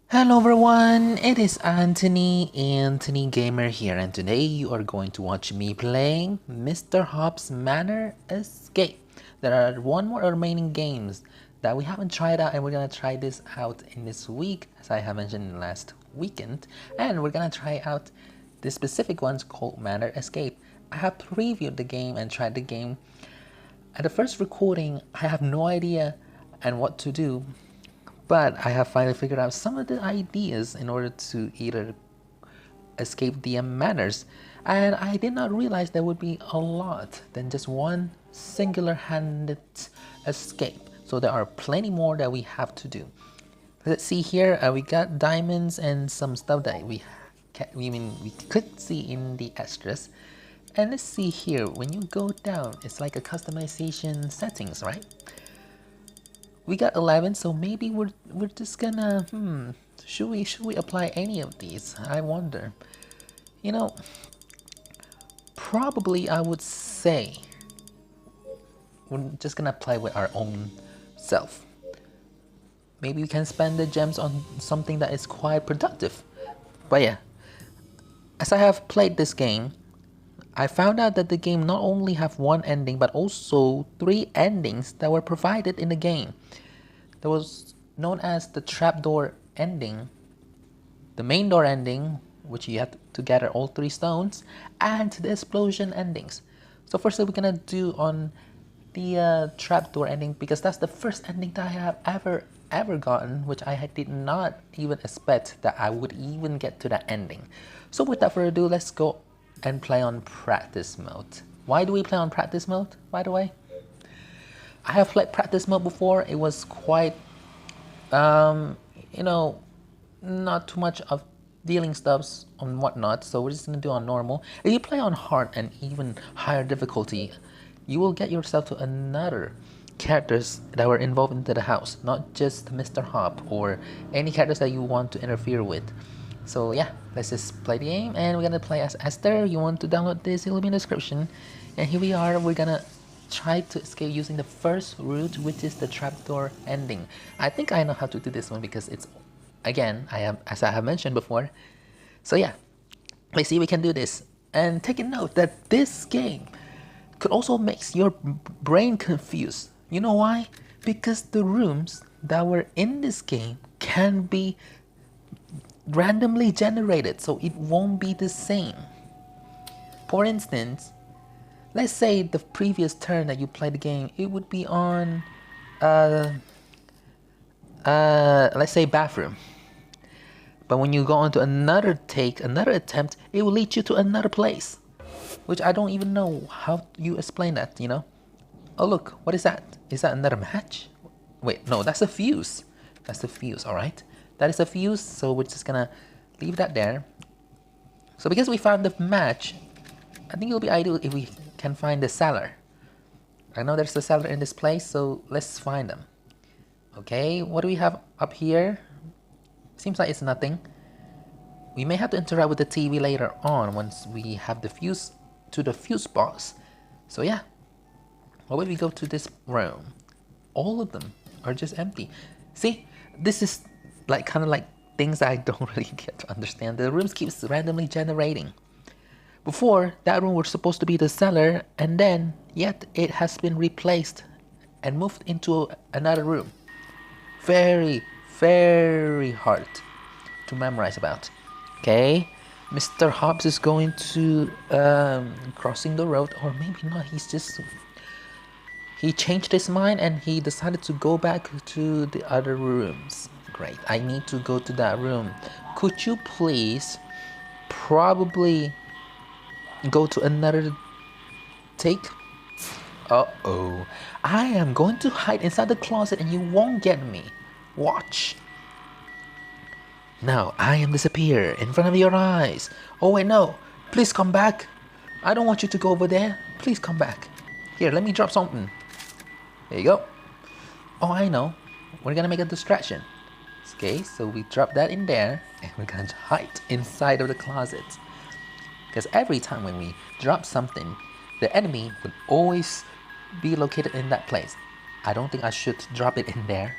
Hello everyone, it is Anthony Gamer here, and today you are going to watch me playing Mr. Hopp's Manor Escape. There are one more remaining games that we haven't tried out, and we're gonna try this out in this week, as I have mentioned last weekend, and we're gonna try out this specific one's called Manor Escape. I have previewed the game and tried the game. At the first recording, I have no idea and what to do, but I have finally figured out some of the ideas in order to either escape the manners. And I did not realize there would be a lot than just one singular-handed escape. So there are plenty more that we have to do. Let's see here, we got diamonds and some stuff that we could see in the extras. And let's see here, when you go down, it's like a customization settings, right? We got 11, so maybe we're just gonna should we apply any of these? I wonder. You know, probably I would say we're just gonna play with our own self. Maybe we can spend the gems on something that is quite productive. But yeah, as I have played this game, I found out that the game not only have one ending but also 3 endings that were provided in the game. There was known as the trapdoor ending, the main door ending, which you have to gather all 3 stones, and the explosion endings. So first we're gonna do on the trapdoor ending, because that's the first ending that I have ever gotten, which I did not even expect that I would even get to that ending. So without further ado, let's go and play on practice mode. Why do we play on practice mode, by the way? I have played practice mode before. It was quite, you know, not too much of dealing stuffs on whatnot. So we're just gonna do on normal. If you play on hard and even higher difficulty, you will get yourself to another characters that were involved into the house, not just Mr. Hopp or any characters that you want to interfere with. So yeah, let's just play the game, and we're gonna play as Esther. You want to download this, it will be in the description. And here we are, we're gonna try to escape using the first route, which is the trapdoor ending. I think I know how to do this one because it's, again, as I have mentioned before. So yeah, let's see if we can do this. And take a note that this game could also make your brain confused. You know why? Because the rooms that were in this game can be randomly generated, so it won't be the same. For instance, let's say the previous turn that you play the game, it would be on, let's say bathroom. But when you go on to another attempt, it will lead you to another place, which I don't even know how you explain that, you know? Oh look, what is that? Is that another match? Wait, no, that's a fuse. That's the fuse, alright? That is a fuse, so we're just gonna leave that there. So because we found the match, I think it'll be ideal if we can find the cellar. I know there's a cellar in this place, so let's find them. Okay, what do we have up here? Seems like it's nothing. We may have to interact with the TV later on once we have the fuse to the fuse box. So yeah, what if we go to this room? All of them are just empty. See, this is like kind of like things I don't really get to understand. The rooms keeps randomly generating. Before, that room was supposed to be the cellar, and then yet it has been replaced and moved into another room. Very, very hard to memorize about. Okay, Mr. Hobbs is going to crossing the road, or maybe not. He changed his mind and he decided to go back to the other rooms. Great, I need to go to that room. Could you please probably go to another take? Uh-oh. I am going to hide inside the closet and you won't get me. Watch. Now I am disappear in front of your eyes. Oh wait, no. Please come back. I don't want you to go over there. Please come back. Here, let me drop something. There you go. Oh, I know. We're gonna make a distraction. Okay, so we drop that in there and we're gonna hide inside of the closet. Because every time when we drop something, the enemy would always be located in that place. I don't think I should drop it in there.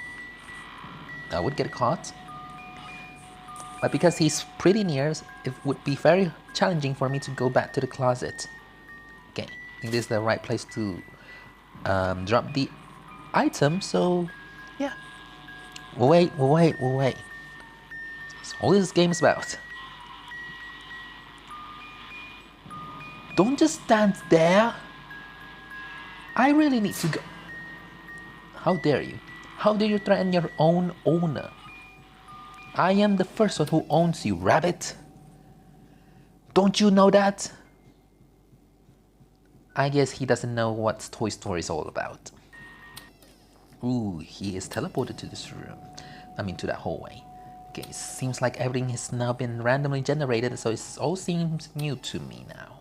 I would get caught. But because he's pretty near, it would be very challenging for me to go back to the closet. Okay, I think this is the right place to drop the item, so yeah. We'll wait, we'll wait, we'll wait. That's all this game is about. Don't just stand there. I really need to go. How dare you? How dare you threaten your own owner? I am the first one who owns you, rabbit. Don't you know that? I guess he doesn't know what Toy Story is all about. Ooh, he is teleported to this room. I mean, to that hallway. Okay, it seems like everything has now been randomly generated, so it all seems new to me now.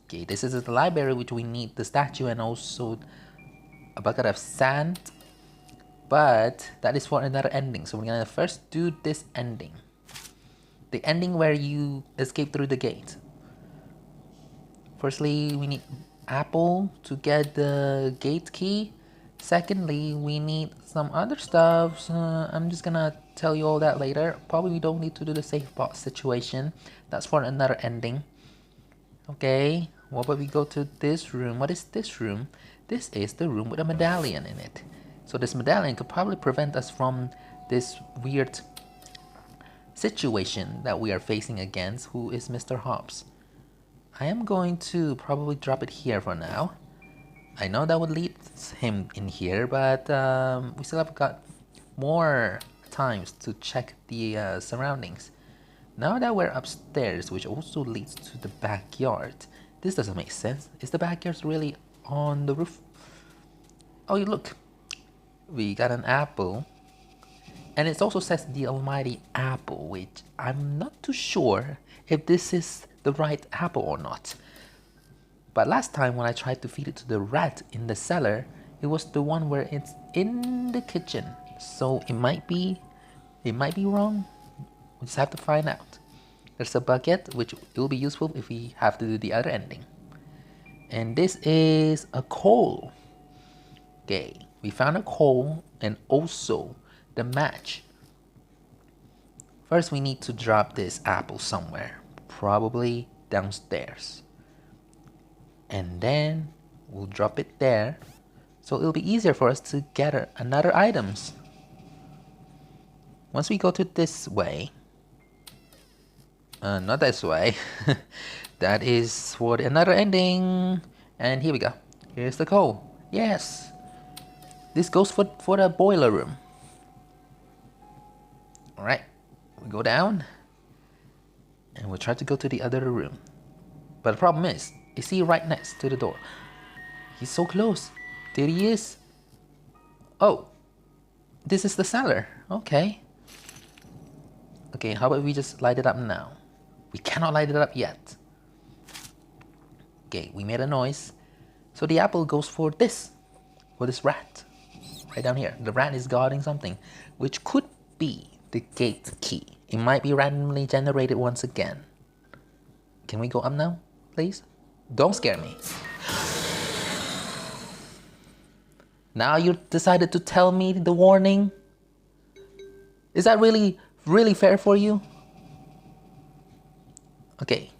Okay, this is the library, which we need the statue and also a bucket of sand. But that is for another ending, so we're gonna first do this ending. The ending where you escape through the gate. Firstly, we need apple to get the gate key. Secondly, we need some other stuff. So I'm just gonna tell you all that later. Probably we don't need to do the safe box situation. That's for another ending. Okay, what about we go to this room? What is this room? This is the room with a medallion in it. So this medallion could probably prevent us from this weird situation that we are facing against, who is Mr.Hopp. I am going to probably drop it here for now. I know that would lead him in here, but we still have got more times to check the surroundings. Now that we're upstairs, which also leads to the backyard. This doesn't make sense. Is the backyard really on the roof? Oh, look. We got an apple. And it also says the almighty apple, which I'm not too sure if this is the right apple or not. But last time when I tried to feed it to the rat in the cellar, it was the one where it's in the kitchen. So it might be wrong. We just have to find out. There's a bucket, which will be useful if we have to do the other ending. And this is a coal. Okay, we found a coal and also the match. First, we need to drop this apple somewhere, probably downstairs. And then we'll drop it there, so it'll be easier for us to gather another items. Once we go to this way, not this way, that is for another ending. And here we go. Here's the coal. Yes, this goes for the boiler room. All right, we go down, and we'll try to go to the other room. But the problem is he right next to the door? He's so close. There he is. Oh, this is the cellar. Okay. Okay, how about we just light it up now? We cannot light it up yet. Okay, we made a noise. So the apple goes for this rat. Right down here. The rat is guarding something, which could be the gate key. It might be randomly generated once again. Can we go up now, please? Don't scare me. Now you decided to tell me the warning? Is that really fair for you? Okay.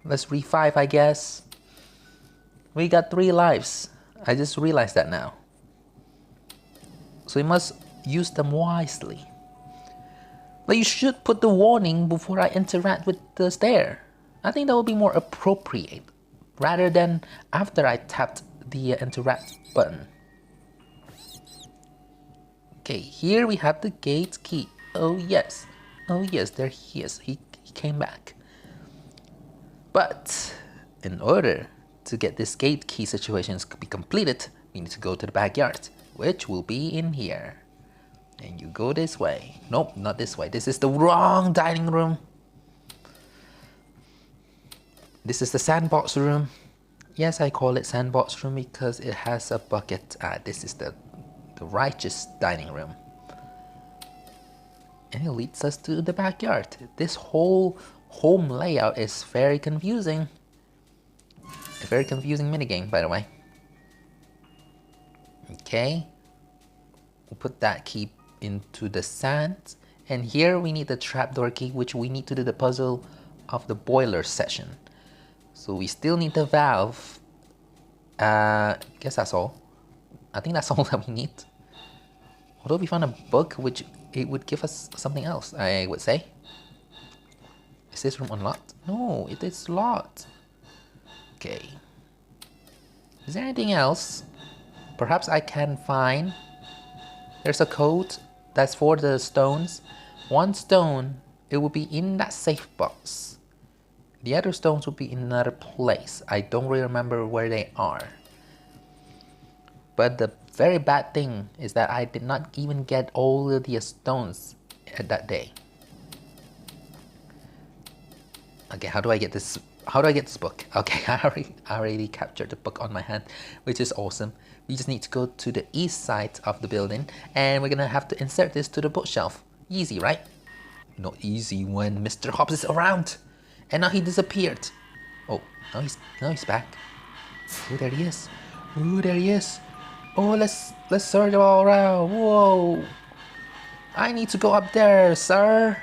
Let's revive, I guess. We got 3 lives. I just realized that now. So we must use them wisely. But you should put the warning before I interact with the stair. I think that would be more appropriate, rather than after I tapped the interact button. Okay, here we have the gate key. Oh yes, there he is. He came back. But in order to get this gate key situation to be completed, we need to go to the backyard, which will be in here. And you go this way. Nope, not this way. This is the wrong dining room. This is the sandbox room. Yes, I call it sandbox room because it has a bucket. This is the righteous dining room. And it leads us to the backyard. This whole home layout is very confusing. A very confusing minigame, by the way. Okay. We'll put that key into the sand. And here we need the trapdoor key, which we need to do the puzzle of the boiler session. So we still need the valve. I guess that's all. I think that's all that we need. Although we found a book, which it would give us something else, I would say. Is this room unlocked? No, it is locked. Okay. Is there anything else? Perhaps I can find. There's a code that's for the stones. One stone, it will be in that safe box. The other stones will be in another place. I don't really remember where they are. But the very bad thing is that I did not even get all of the stones at that day. Okay, how do I get this? How do I get this book? Okay, I already captured the book on my hand, which is awesome. We just need to go to the east side of the building, and we're gonna have to insert this to the bookshelf. Easy, right? Not easy when Mr. Hopp is around, and now he disappeared. Oh, now he's back. Oh, there he is. Oh, there he is. Oh, let's search all around. Whoa! I need to go up there, sir.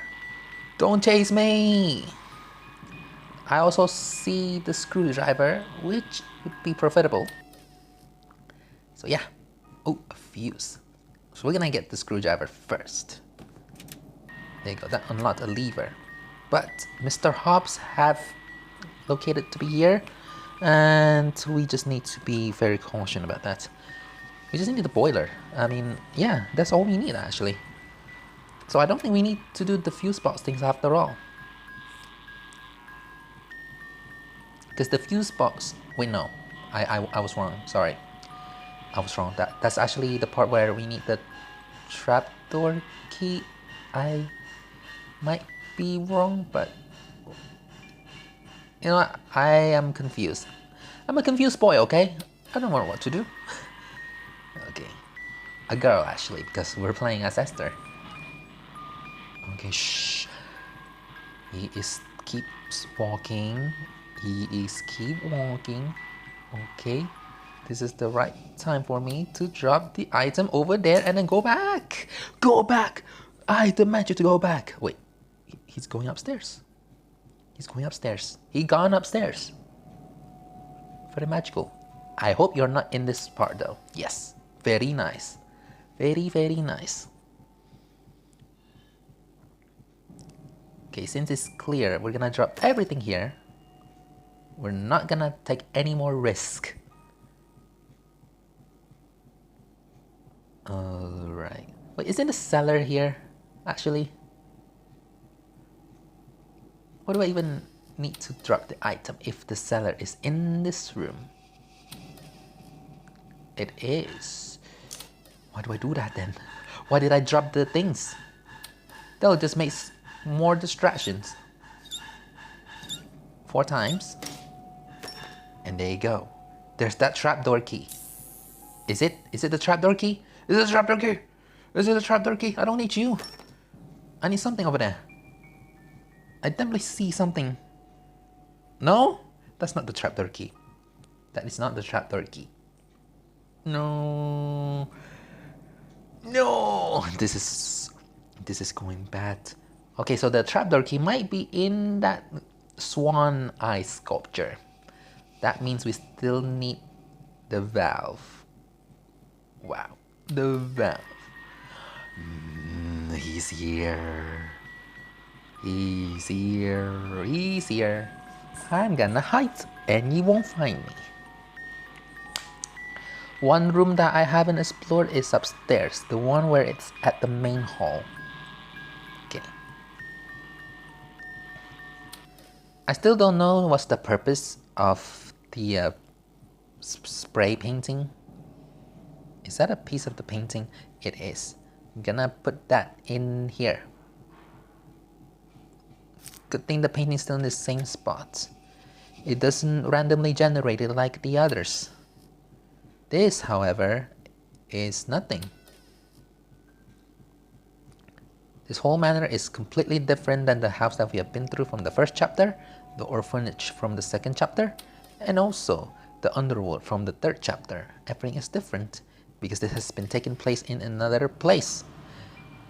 Don't chase me. I also see the screwdriver, which would be profitable. So yeah. Oh, a fuse. So we're gonna get the screwdriver first. There you go, that unlocked a lever. But Mr. Hobbs have located to be here, and we just need to be very cautious about that. We just need the boiler. I mean, yeah, that's all we need actually. So I don't think we need to do the fuse box things after all. Because the fuse box, wait, no, I was wrong, sorry. I was wrong, that's actually the part where we need the trapdoor key. I might be wrong, but you know what, I am confused. I'm a confused boy, okay? I don't know what to do. Okay, a girl actually, because we're playing as Esther. Okay, shh. He keeps walking. He is keep walking. Okay, this is the right time for me to drop the item over there and then go back. Go back! I demand you to go back. Wait, he's going upstairs. He's going upstairs. He gone upstairs. Very magical. I hope you're not in this part though. Yes, very nice. Very, very nice. Okay, since it's clear, we're gonna drop everything here. We're not gonna take any more risk. Alright. Wait, isn't the cellar here, actually? What do I even need to drop the item if the cellar is in this room? It is. Why do I do that then? Why did I drop the things? That'll just make more distractions. 4 times. And there you go. There's that trapdoor key. Is it the trapdoor key? Is it the trapdoor key? Is it the trapdoor key? I don't need you. I need something over there. I definitely see something. No? That's not the trapdoor key. That is not the trapdoor key. No. No! This is going bad. Okay, so the trapdoor key might be in that swan eye sculpture. That means we still need the valve. Wow, the valve. He's here. He's here. He's here. I'm gonna hide and you won't find me. One room that I haven't explored is upstairs, the one where it's at the main hall. Okay. I still don't know what's the purpose of the spray painting. Is that a piece of the painting? It is. I'm gonna put that in here. Good thing the painting's still in the same spot. It doesn't randomly generate it like the others. This, however, is nothing. This whole manor is completely different than the house that we have been through from the first chapter, the orphanage from the second chapter, and also the underworld from the third chapter. Everything is different because this has been taking place in another place.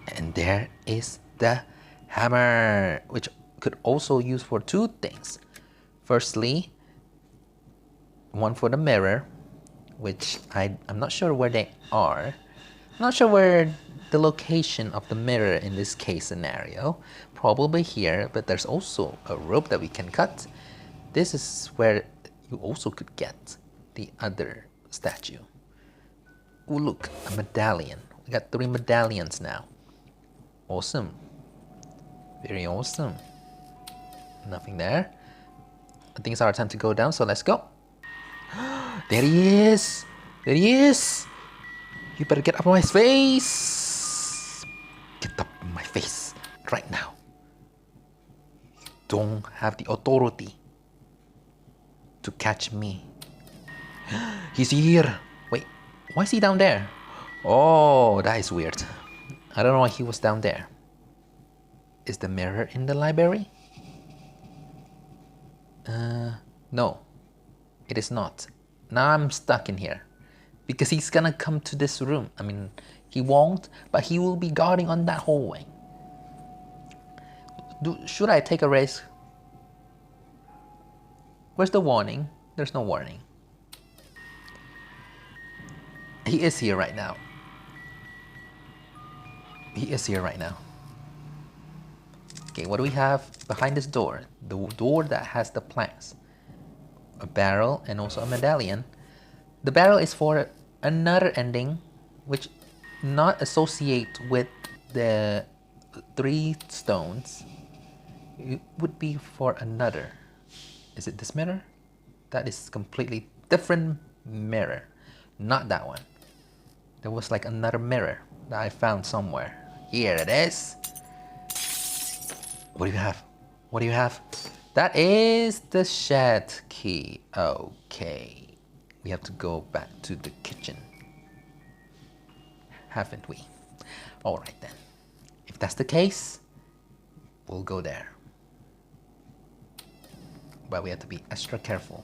And there is the hammer, which could also use for two things. Firstly, one for the mirror, which I'm not sure where they are. I'm not sure where the location of the mirror in this case scenario. Probably here, but there's also a rope that we can cut. This is where you also could get the other statue. Oh look, a medallion. We got 3 medallions now. Awesome. Very awesome. Nothing there. I think it's our time to go down, so let's go. There he is! There he is! You better get up on my face! Get up on my face right now. You don't have the authority to catch me. He's here! Wait, why is he down there? Oh, that is weird. I don't know why he was down there. Is the mirror in the library? No. It is not. Now I'm stuck in here. Because he's gonna come to this room. I mean, he won't, but he will be guarding on that hallway. Should I take a risk? Where's the warning? There's no warning. He is here right now. He is here right now. Okay, what do we have behind this door? The door that has the planks. A barrel and also a medallion. The barrel is for another ending, which not associate with the 3 stones. It would be for another. Is it this mirror? That is completely different mirror. Not that one. There was like another mirror that I found somewhere. Here it is. What do you have? What do you have? That is the shed key. Okay. We have to go back to the kitchen. Haven't we? Alright then. If that's the case, we'll go there. But we have to be extra careful.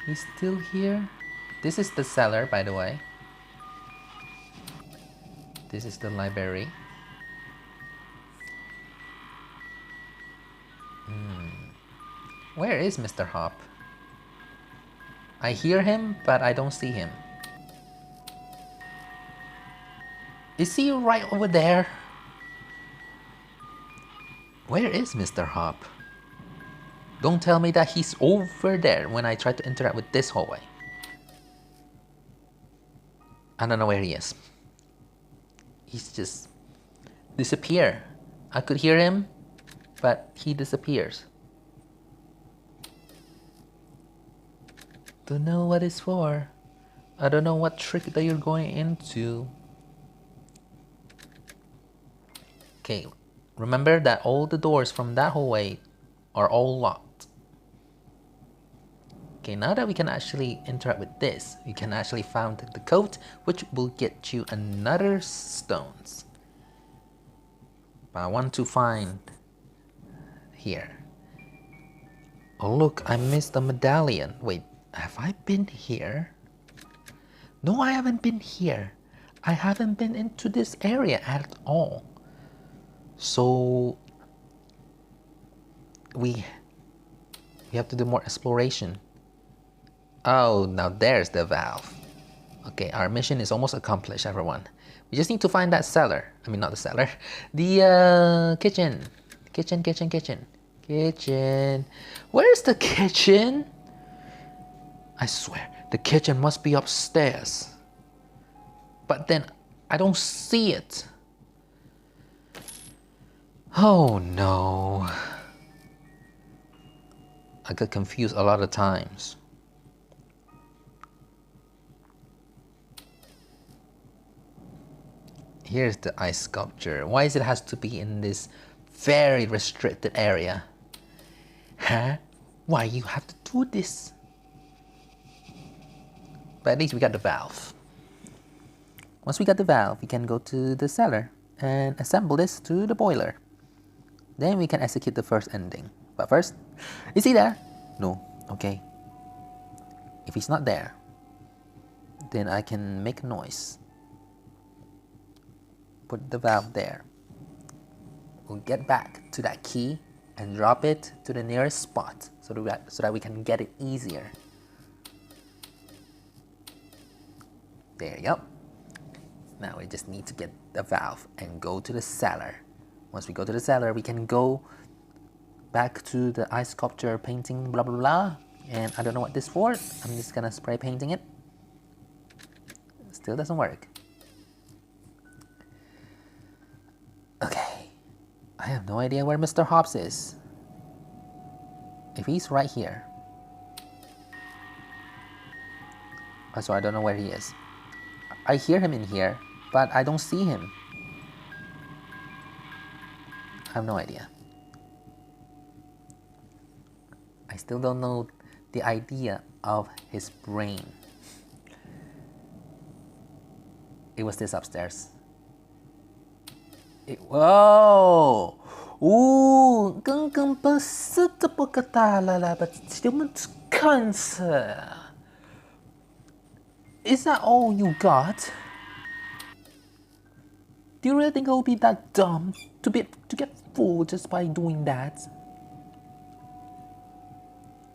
He's still here? This is the cellar, by the way. This is the library. Where is Mr.Hopp? I hear him, but I don't see him. Is he right over there? Where is Mr.Hopp? Don't tell me that he's over there when I try to interact with this hallway. I don't know where he is. He's just disappear. I could hear him, but he disappears. Don't know what it's for. I don't know what trick that you're going into. Okay, remember that all the doors from that hallway are all locked. Okay, now that we can actually interact with this, we can actually find the code, which will get you another stones. But I want to find here. Oh look, I missed a medallion. Wait, have I been here? No, I haven't been here. I haven't been into this area at all. So we have to do more exploration. Oh, now there's the valve. Okay, our mission is almost accomplished, everyone. We just need to find that cellar. I mean, not the cellar. The kitchen. Kitchen. Where's the kitchen? I swear, the kitchen must be upstairs. But then, I don't see it. Oh no. I got confused a lot of times. Here's the ice sculpture. Why is it has to be in this very restricted area? Huh? Why you have to do this? But at least we got the valve. Once we got the valve, we can go to the cellar and assemble this to the boiler. Then we can execute the first ending. But first, is he there? No. Okay. If he's not there, then I can make a noise. put the valve there. We'll get back to that key and drop it to the nearest spot so that we can get it easier. There you go. Now we just need to get the valve and go to the cellar. Once we go to the cellar, we can go back to the ice sculpture painting, blah blah blah. And I don't know what this is for. I'm just gonna spray painting it. Still doesn't work. Okay. I have no idea where Mr. Hopp is. If he's right here. So I don't know where he is. I hear him in here, but I don't see him. I have no idea. I still don't know the idea of his brain. It was this upstairs. Whoa! 刚刚不是这么个大了啦，把我们看着。Is that all you got? Do you really think I will be that dumb to get fooled just by doing that?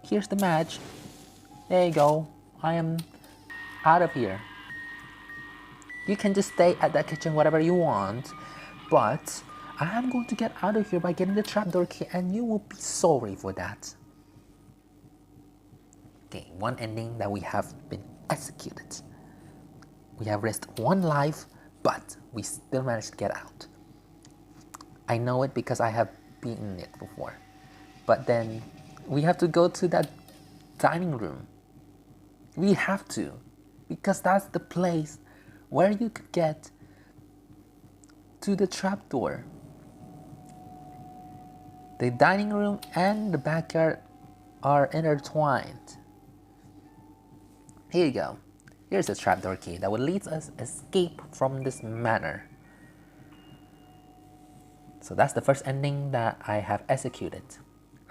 Here's the match. There you go. I am out of here. You can just stay at that kitchen whatever you want, but I am going to get out of here by getting the trapdoor key, and you will be sorry for that. Okay, one ending that we have been executed. We have risked one life, but we still managed to get out. I know it because I have beaten it before. But then we have to go to that dining room. We have to, because that's the place where you could get to the trapdoor. The dining room and the backyard are intertwined. Here you go. Here's the trapdoor key that will lead us escape from this manor. So that's the first ending that I have executed.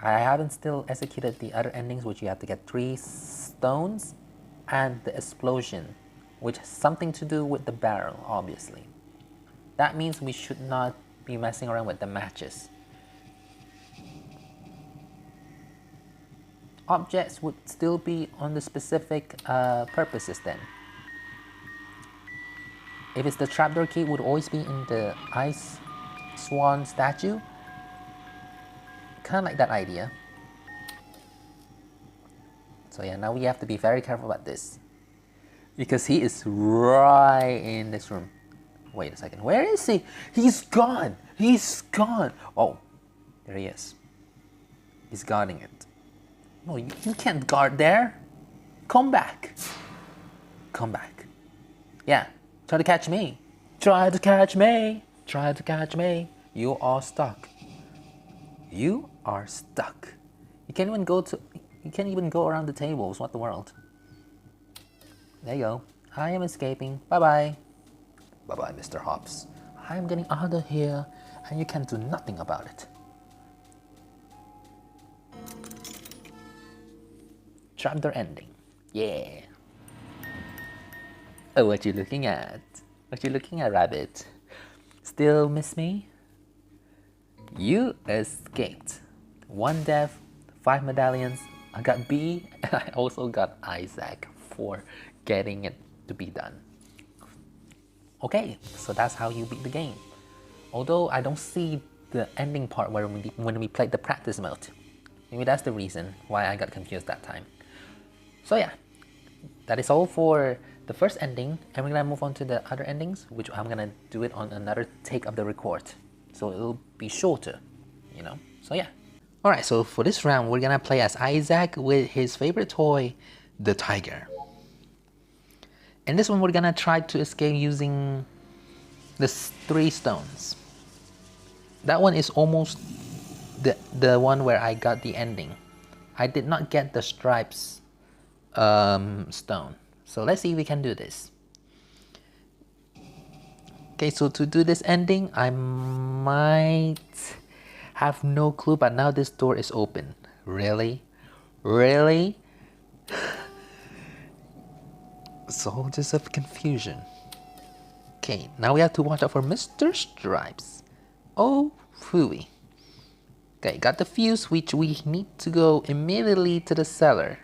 I haven't still executed the other endings, which you have to get 3 stones and the explosion, which has something to do with the barrel, obviously. That means we should not be messing around with the matches. Objects would still be on the specific purposes then. If it's the trapdoor key, it would always be in the ice swan statue. Kind of like that idea. So yeah, now we have to be very careful about this, because he is right in this room. Wait a second, where is he? He's gone! He's gone! Oh, there he is. He's guarding it. No, you can't guard there. Come back. Come back. Yeah, try to catch me. Try to catch me. Try to catch me. You are stuck. You are stuck. You can't even go around the tables. What the world? There you go. I am escaping. Bye bye. Bye bye, Mr. Hopps. I am getting out of here, and you can do nothing about it. Trapdoor ending. Yeah. Oh, what you looking at? What you looking at, rabbit? Still miss me? You escaped. 1 death, 5 medallions. I got B, and I also got Isaac for getting it to be done. Okay, so that's how you beat the game. Although I don't see the ending part where when we played the practice mode. Maybe that's the reason why I got confused that time. So yeah, that is all for the first ending, and we're gonna move on to the other endings, which I'm gonna do it on another take of the record. So it'll be shorter, you know? So yeah. Alright, so for this round, we're gonna play as Isaac with his favorite toy, the tiger. And this one we're gonna try to escape using the 3 stones. That one is almost the one where I got the ending. I did not get the stripes stone. So let's see if we can do this. Okay, so to do this ending, I might have no clue, but now this door is open. Really? Really? Soldiers of confusion. Okay, now we have to watch out for Mr. Stripes. Oh, phooey. Okay, got the fuse, which we need to go immediately to the cellar,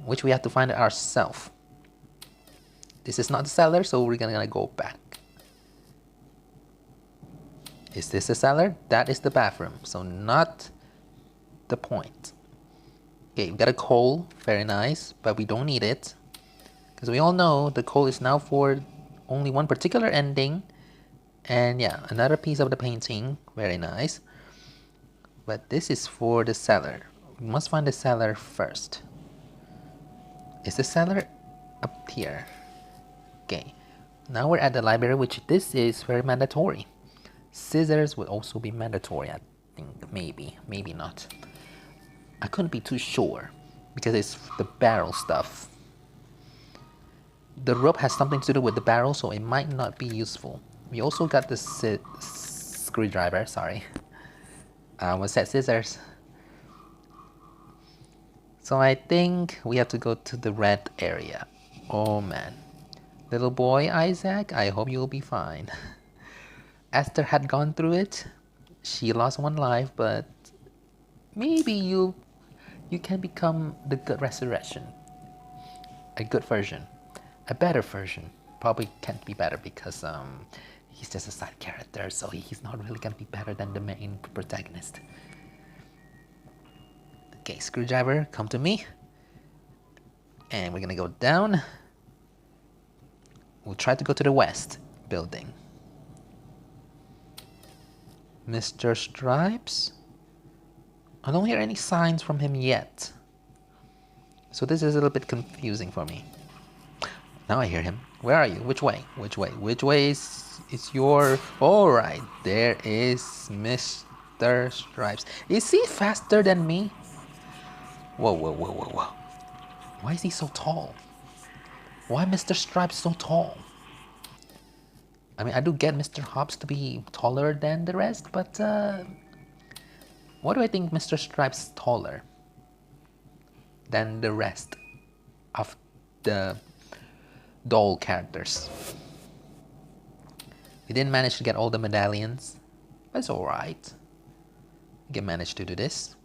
which we have to find it ourselves. This is not the cellar, so we're gonna go back. Is this the cellar? That is the bathroom, so not the point. Okay, we got a coal, very nice, but we don't need it. Because we all know the coal is now for only one particular ending. And yeah, another piece of the painting, very nice. But this is for the cellar. We must find the cellar first. Is the cellar up here? Okay, now we're at the library, which this is very mandatory. Scissors would also be mandatory, I think, maybe not. I couldn't be too sure because it's the barrel stuff. The rope has something to do with the barrel, so it might not be useful. We also got the screwdriver, sorry. I almost said scissors. So I think we have to go to the red area. Oh man. Little boy Isaac, I hope you'll be fine. Esther had gone through it. She lost one life, but maybe you can become the good resurrection. A good version. A better version. Probably can't be better because he's just a side character, so he's not really gonna be better than the main protagonist. Okay, screwdriver, come to me. And we're gonna go down. We'll try to go to the west building. Mr. Stripes? I don't hear any signs from him yet. So this is a little bit confusing for me. Now I hear him. Where are you? Which way? Which way? Which way is your... Alright, there is Mr. Stripes. Is he faster than me? Whoa, whoa, whoa, whoa, whoa. Why is he so tall? Why Mr. Stripes so tall? I mean, I do get Mr. Hops to be taller than the rest, but why do I think Mr. Stripes taller than the rest of the doll characters? We didn't manage to get all the medallions, but it's alright. We can manage to do this.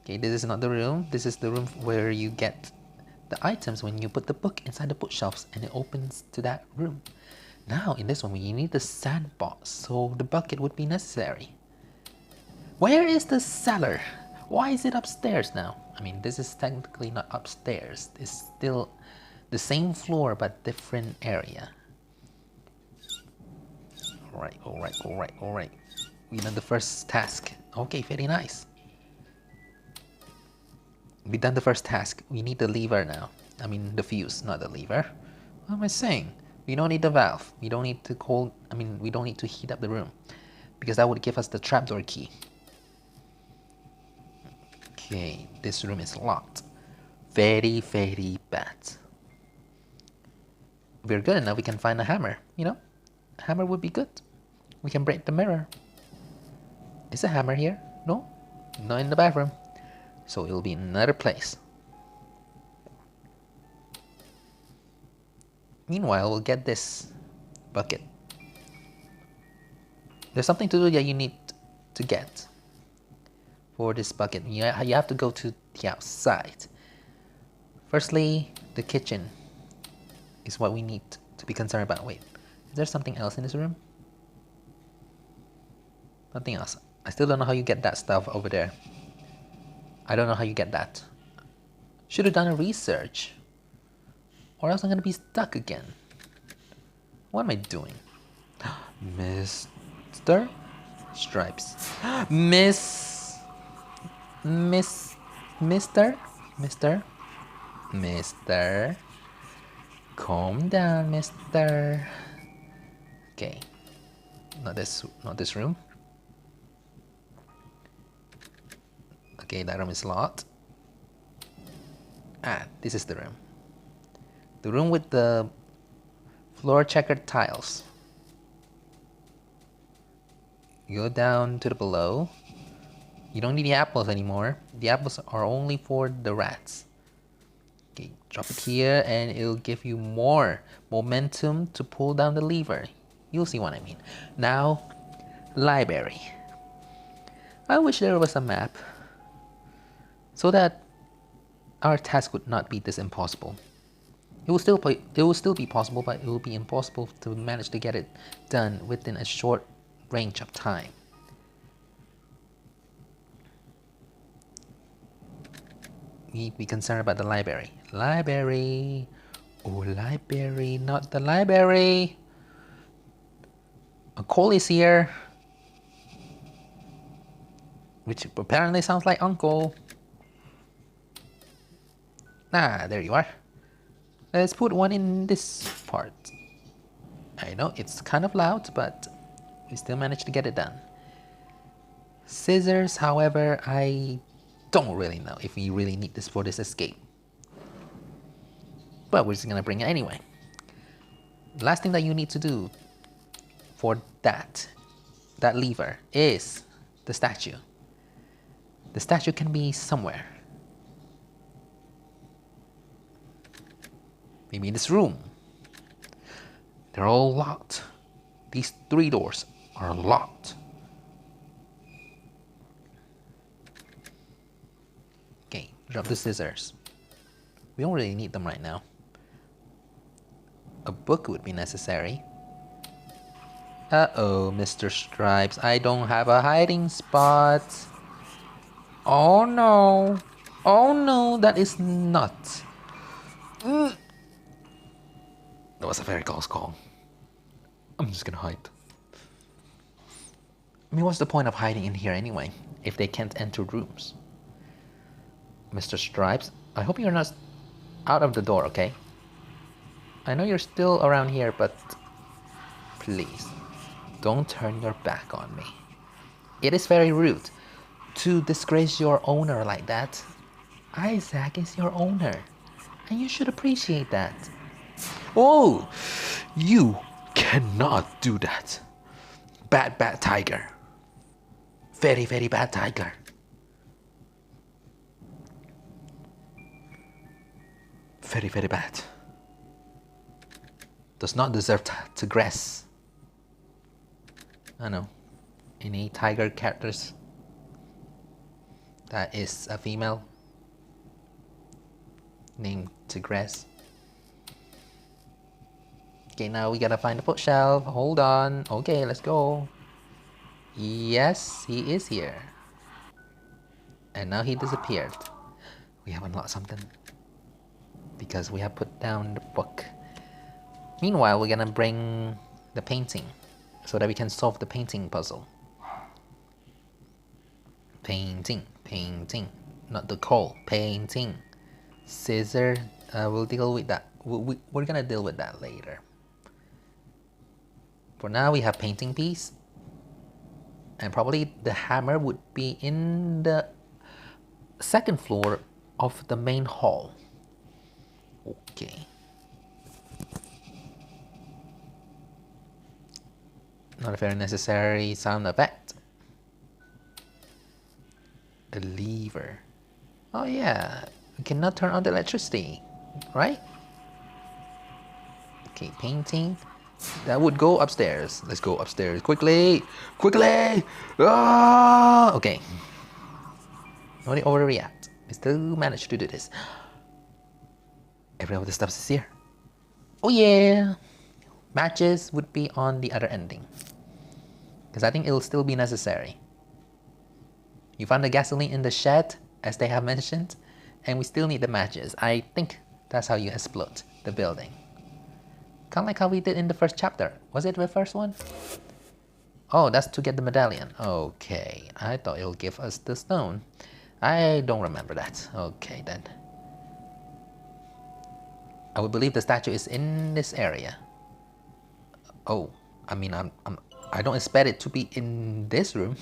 Okay, this is not the room. This is the room where you get the items when you put the book inside the bookshelves and it opens to that room. Now, in this one, we need the sandbox, so the bucket would be necessary. Where is the cellar? Why is it upstairs now? I mean, this is technically not upstairs. It's still the same floor, but different area. Alright, alright, alright, alright. We done the first task. Okay, very nice. We done the first task. We need the lever now. I mean, the fuse, not the lever. What am I saying? We don't need the valve. We don't need to we don't need to heat up the room, because that would give us the trapdoor key. Okay, this room is locked. Very, very bad. If we're good enough, we can find a hammer, you know? A hammer would be good. We can break the mirror. Is a hammer here? No? Not in the bathroom. So it'll be in another place. Meanwhile, we'll get this bucket. There's something to do that you need to get for this bucket. You have to go to the outside. Firstly, the kitchen is what we need to be concerned about. Wait, is there something else in this room? Nothing else. I still don't know how you get that stuff over there. I don't know how you get that. Should have done a research. Or else I'm gonna be stuck again. What am I doing? Mr. Stripes. Mister. Calm down, mister. Okay. Not this room. Okay, that room is locked. Ah, this is the room. The room with the floor checkered tiles. You go down to the below. You don't need the apples anymore. The apples are only for the rats. Okay, drop it here and it'll give you more momentum to pull down the lever. You'll see what I mean. Now, library. I wish there was a map so that our task would not be this impossible. It will still be possible, but it will be impossible to manage to get it done within a short range of time. We need to be concerned about the library. Library. Oh, library, not the library. A call is here. Which apparently sounds like uncle. Ah, there you are. Let's put one in this part. I know it's kind of loud, but we still managed to get it done. Scissors, however, I don't really know if we really need this for this escape. But we're just gonna bring it anyway. The last thing that you need to do for that lever is the statue. The statue can be somewhere. Maybe in this room. They're all locked. These 3 doors are locked. Okay, drop the scissors. We don't really need them right now. A book would be necessary. Uh-oh, Mr. Stripes, I don't have a hiding spot. Oh no. Oh no, that is not. That was a very close call. I'm just gonna hide. I mean, what's the point of hiding in here anyway, if they can't enter rooms? Mr. Stripes, I hope you're not out of the door, okay? I know you're still around here, but please, don't turn your back on me. It is very rude to disgrace your owner like that. Isaac is your owner, and you should appreciate that. Oh, you cannot do that. Bad, bad tiger. Very, very bad tiger. Very, very bad. Does not deserve to grass. I know. Any tiger characters that is a female named Tigress. Okay, now we gotta find the bookshelf. Hold on. Okay, let's go. Yes, he is here. And now he disappeared. We have unlocked something because we have put down the book. Meanwhile, we're gonna bring the painting so that we can solve the painting puzzle. Painting, painting, not the coal, painting. Scissor, we'll deal with that. We're gonna deal with that later. For now, we have painting piece. And probably the hammer would be in the 2nd floor of the main hall. Okay. Not a very necessary sound effect. A lever. Oh yeah, we cannot turn on the electricity, right? Okay, painting. That would go upstairs. Let's go upstairs quickly, quickly. Ah! Okay. Don't overreact. We still managed to do this. Every of the stuff is here. Oh yeah. Matches would be on the other ending, because I think it'll still be necessary. You found the gasoline in the shed, as they have mentioned, and we still need the matches. I think that's how you explode the building. Kind of like how we did in the first chapter. Was it the first one? Oh, that's to get the medallion. Okay, I thought it'll give us the stone. I don't remember that. Okay then. I would believe the statue is in this area. Oh, I mean, I don't expect it to be in this room,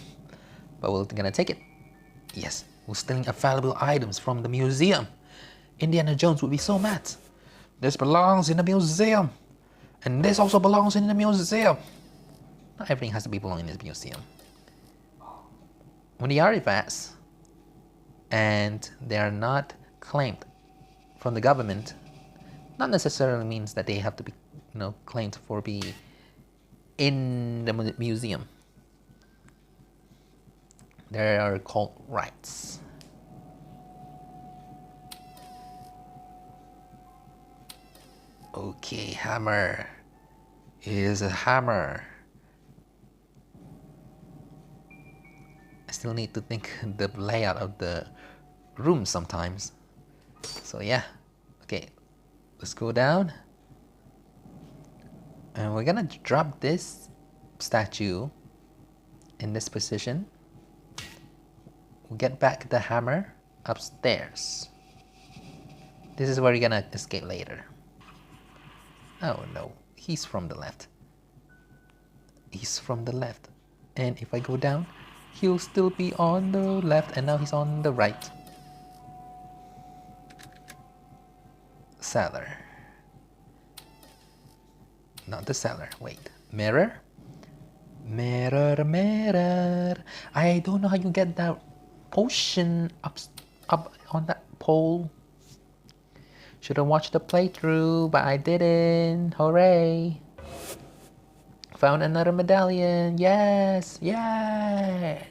but we're gonna take it. Yes, we're stealing valuable items from the museum. Indiana Jones would be so mad. This belongs in the museum, and this also belongs in the museum. Not everything has to be belonging in this museum. When the artifacts and they are not claimed from the government, not necessarily means that they have to be, claimed for be in the museum. They are called rights. Okay, hammer. Here's a hammer. I still need to think the layout of the room sometimes. So yeah, okay, let's go down. And we're gonna drop this statue in this position. We'll get back the hammer upstairs. This is where you're gonna escape later. Oh no, he's from the left. He's from the left. And if I go down, he'll still be on the left, and now he's on the right. Cellar. Not the cellar, wait. Mirror? Mirror, mirror. I don't know how you get that potion up on that pole. Should have watched the playthrough, but I didn't. Hooray. Found another medallion. Yes, yeah.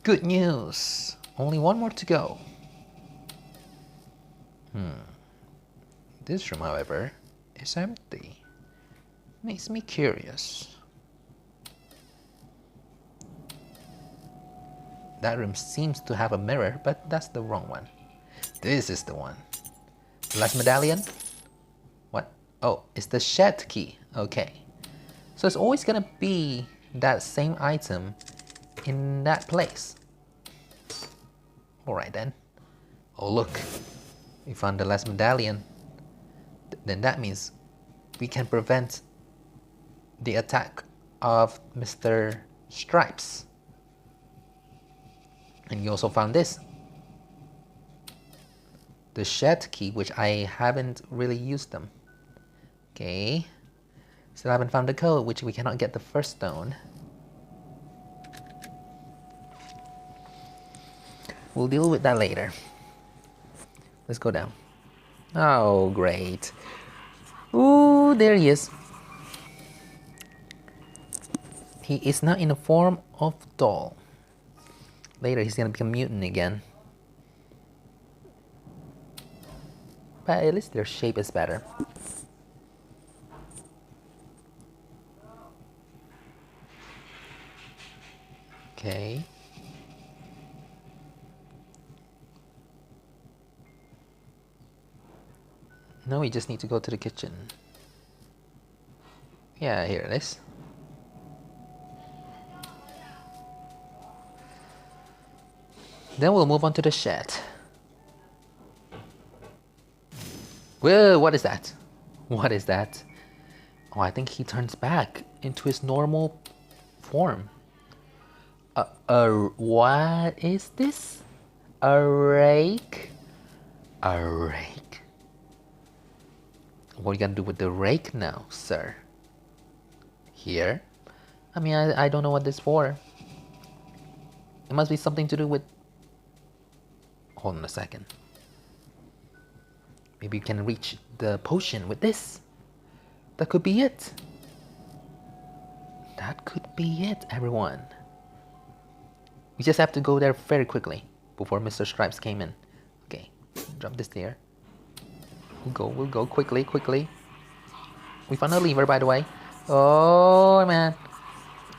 Good news. Only one more to go. This room, however, is empty. Makes me curious. That room seems to have a mirror, but that's the wrong one. This is the one. The last medallion? What? Oh, it's the shed key. Okay. So it's always gonna be that same item in that place. Alright then. Oh look, we found the last medallion. Then that means we can prevent the attack of Mr. Stripes. And you also found this. The shed key, which I haven't really used them. Okay. Still haven't found the code, which we cannot get the first stone. We'll deal with that later. Let's go down. Oh, great. Ooh, there he is. He is now in the form of doll. Later, he's gonna become mutant again. But at least their shape is better. Okay. Now we just need to go to the kitchen. Yeah, here it is. Then we'll move on to the shed. Whoa, what is that? What is that? Oh, I think he turns back into his normal form. What is this? A rake? A rake? What are you gonna do with the rake now, sir? Here? I mean, I don't know what this is for. It must be something to do with... Hold on a second. Maybe you can reach the potion with this. That could be it. That could be it, everyone. We just have to go there very quickly before Mr. Stripes came in. Okay, drop this there. We'll go quickly. We found a lever, by the way. Oh man,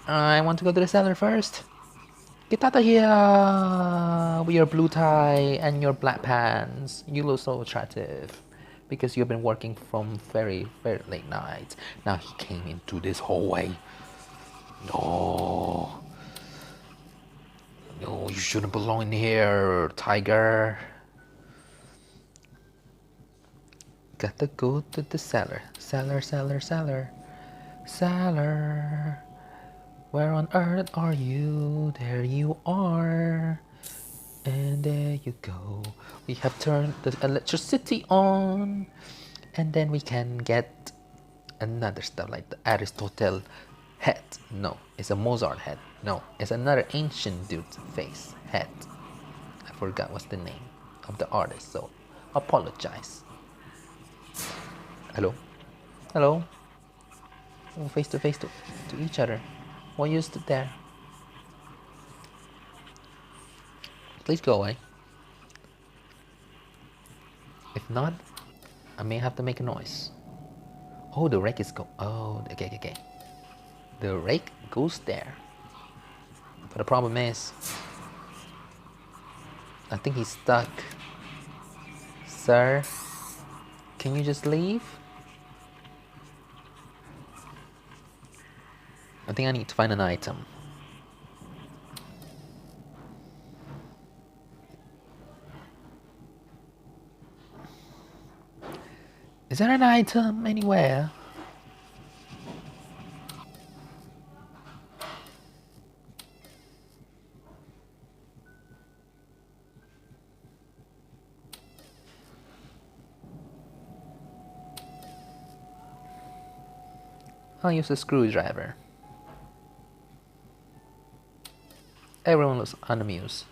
I want to go to the cellar first. Get out of here with your blue tie and your black pants. You look so attractive because you've been working from very late night. Now he came into this hallway. No, you shouldn't belong in here, tiger. Gotta go to the cellar. Cellar. Where on earth are you? There you are. And there you go. We have turned the electricity on. And then we can get another stuff like the Aristotle head. No, it's a Mozart head. No, it's another ancient dude's face head. I forgot what's the name of the artist. So apologize. Hello? Hello? Oh, face to face to each other. Why you stood there? Please go away. If not, I may have to make a noise. Oh, the rake is oh, okay. The rake goes there. But the problem is, I think he's stuck. Sir, can you just leave? I think I need to find an item. Is there an item anywhere? I'll use a screwdriver. Everyone looks unamused.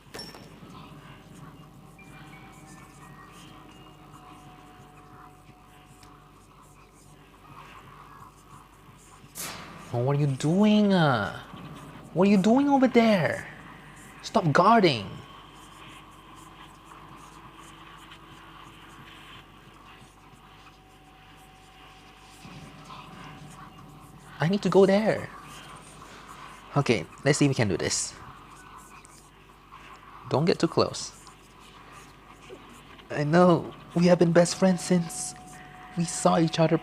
Oh, what are you doing? What are you doing over there? Stop guarding. I need to go there. Okay, let's see if we can do this. Don't get too close. I know we have been best friends since we saw each other.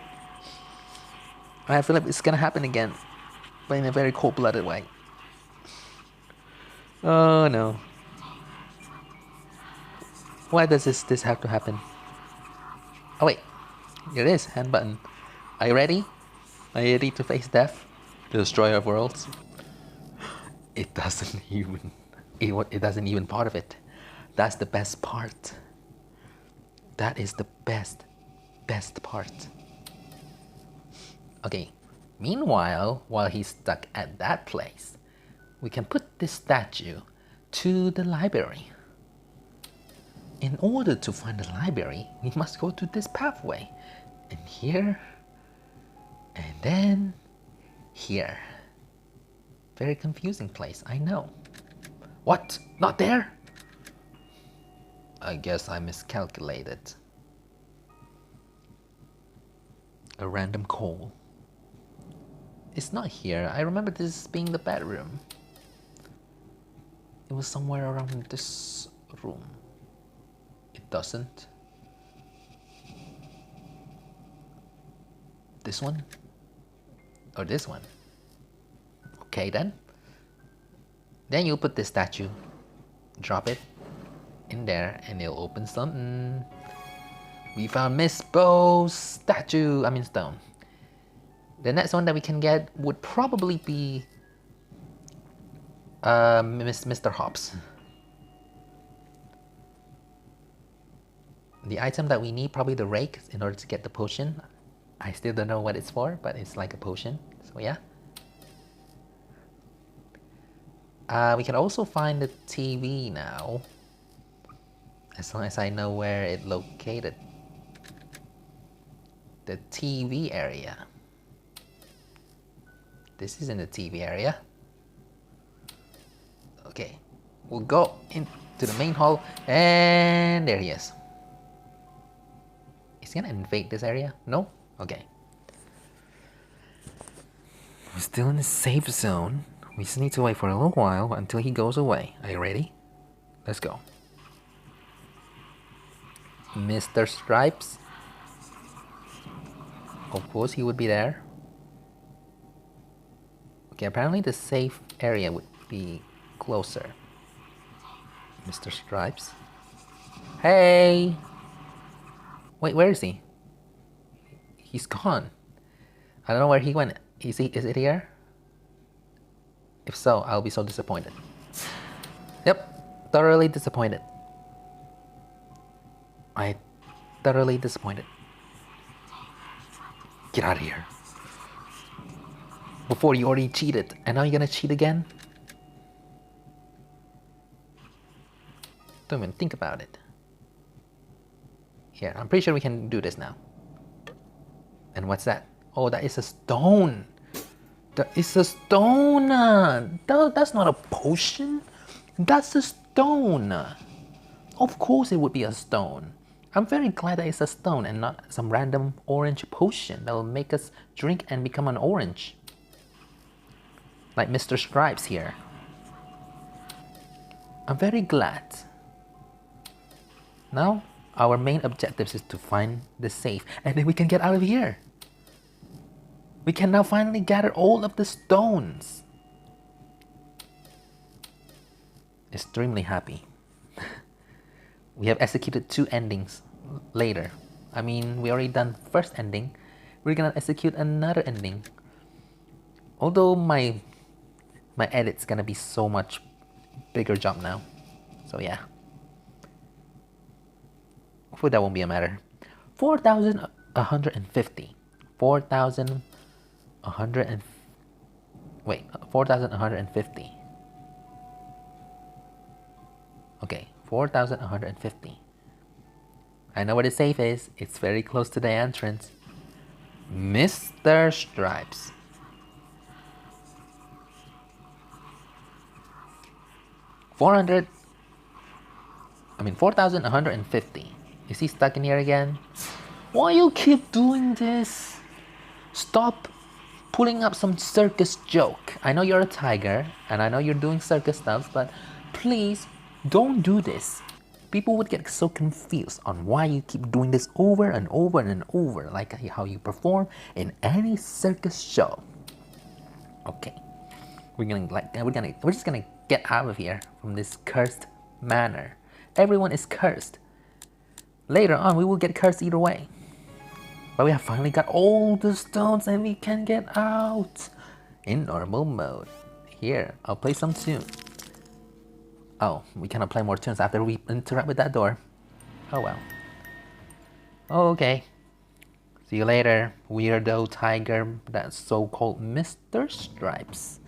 I feel like it's gonna happen again, but in a very cold-blooded way. Oh no. Why does this have to happen? Oh wait, here it is, hand button. Are you ready? Are you ready to face death? The destroyer of worlds? It doesn't even... It doesn't even part of it. That's the best part. That is the best part. Okay, meanwhile, while he's stuck at that place, we can put this statue to the library. In order to find the library, we must go to this pathway. And here, and then here. Very confusing place, I know. What? Not there? I guess I miscalculated. A random coal. It's not here. I remember this being the bedroom. It was somewhere around this room. It doesn't. This one? Or this one? Okay then. Then you put this statue, drop it in there, and it'll open something. We found Miss Bo's statue, I mean stone. The next one that we can get would probably be Mr.Hopp's. The item that we need, probably the rake, in order to get the potion. I still don't know what it's for, but it's like a potion, so yeah. We can also find the TV now, as long as I know where it's located. The TV area. This isn't the TV area. Okay, we'll go into the main hall, and there he is. Is he gonna invade this area? No? Okay. We're still in the safe zone. We just need to wait for a little while until he goes away. Are you ready? Let's go. Mr. Stripes. Of course he would be there. Okay, apparently the safe area would be closer. Mr. Stripes. Hey! Wait, where is he? He's gone. I don't know where he went. Is it here? If so, I'll be so disappointed. Yep, thoroughly disappointed. Thoroughly disappointed. Get out of here. Before you already cheated, and now you're gonna cheat again? Don't even think about it. Here, I'm pretty sure we can do this now. And what's that? Oh, that is a stone. That is a stone. That's not a potion. That's a stone. Of course it would be a stone. I'm very glad that it's a stone and not some random orange potion that will make us drink and become an orange. Like Mr. Stripes here. I'm very glad. Now, our main objective is to find the safe and then we can get out of here. We can now finally gather all of the stones. Extremely happy. We have executed 2 endings later. I mean, we already done first ending. We're gonna execute another ending. Although my edit's gonna be so much bigger job now. So yeah. Hopefully that won't be a matter. 4,150. 4,100 wait, 4,150. Okay, 4,150. I know where the safe is. It's very close to the entrance. Mr. Stripes. $4,150. Is he stuck in here again? Why you keep doing this? Stop pulling up some circus joke. I know you're a tiger and I know you're doing circus stuff, but please don't do this. People would get so confused on why you keep doing this over and over and over, like how you perform in any circus show. Okay, we're just gonna get out of here from this cursed manor. Everyone is cursed. Later on, we will get cursed either way. But we have finally got all the stones and we can get out in normal mode. Here, I'll play some tune. Oh, we cannot play more tunes after we interact with that door. Oh well. Okay. See you later, weirdo tiger, that so-called Mr. Stripes.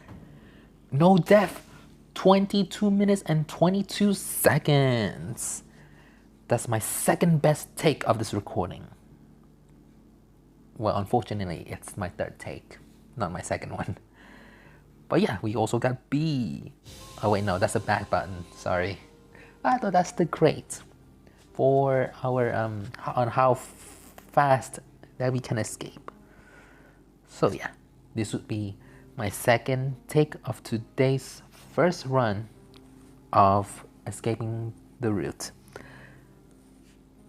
No death. 22 minutes and 22 seconds. That's my second best take of this recording. Well, unfortunately, it's my third take, not my second one. But yeah, we also got B. Oh wait, no, that's a back button, sorry. I thought that's the crate for our, on how fast that we can escape. So yeah, this would be my second take of today's first run of escaping the route.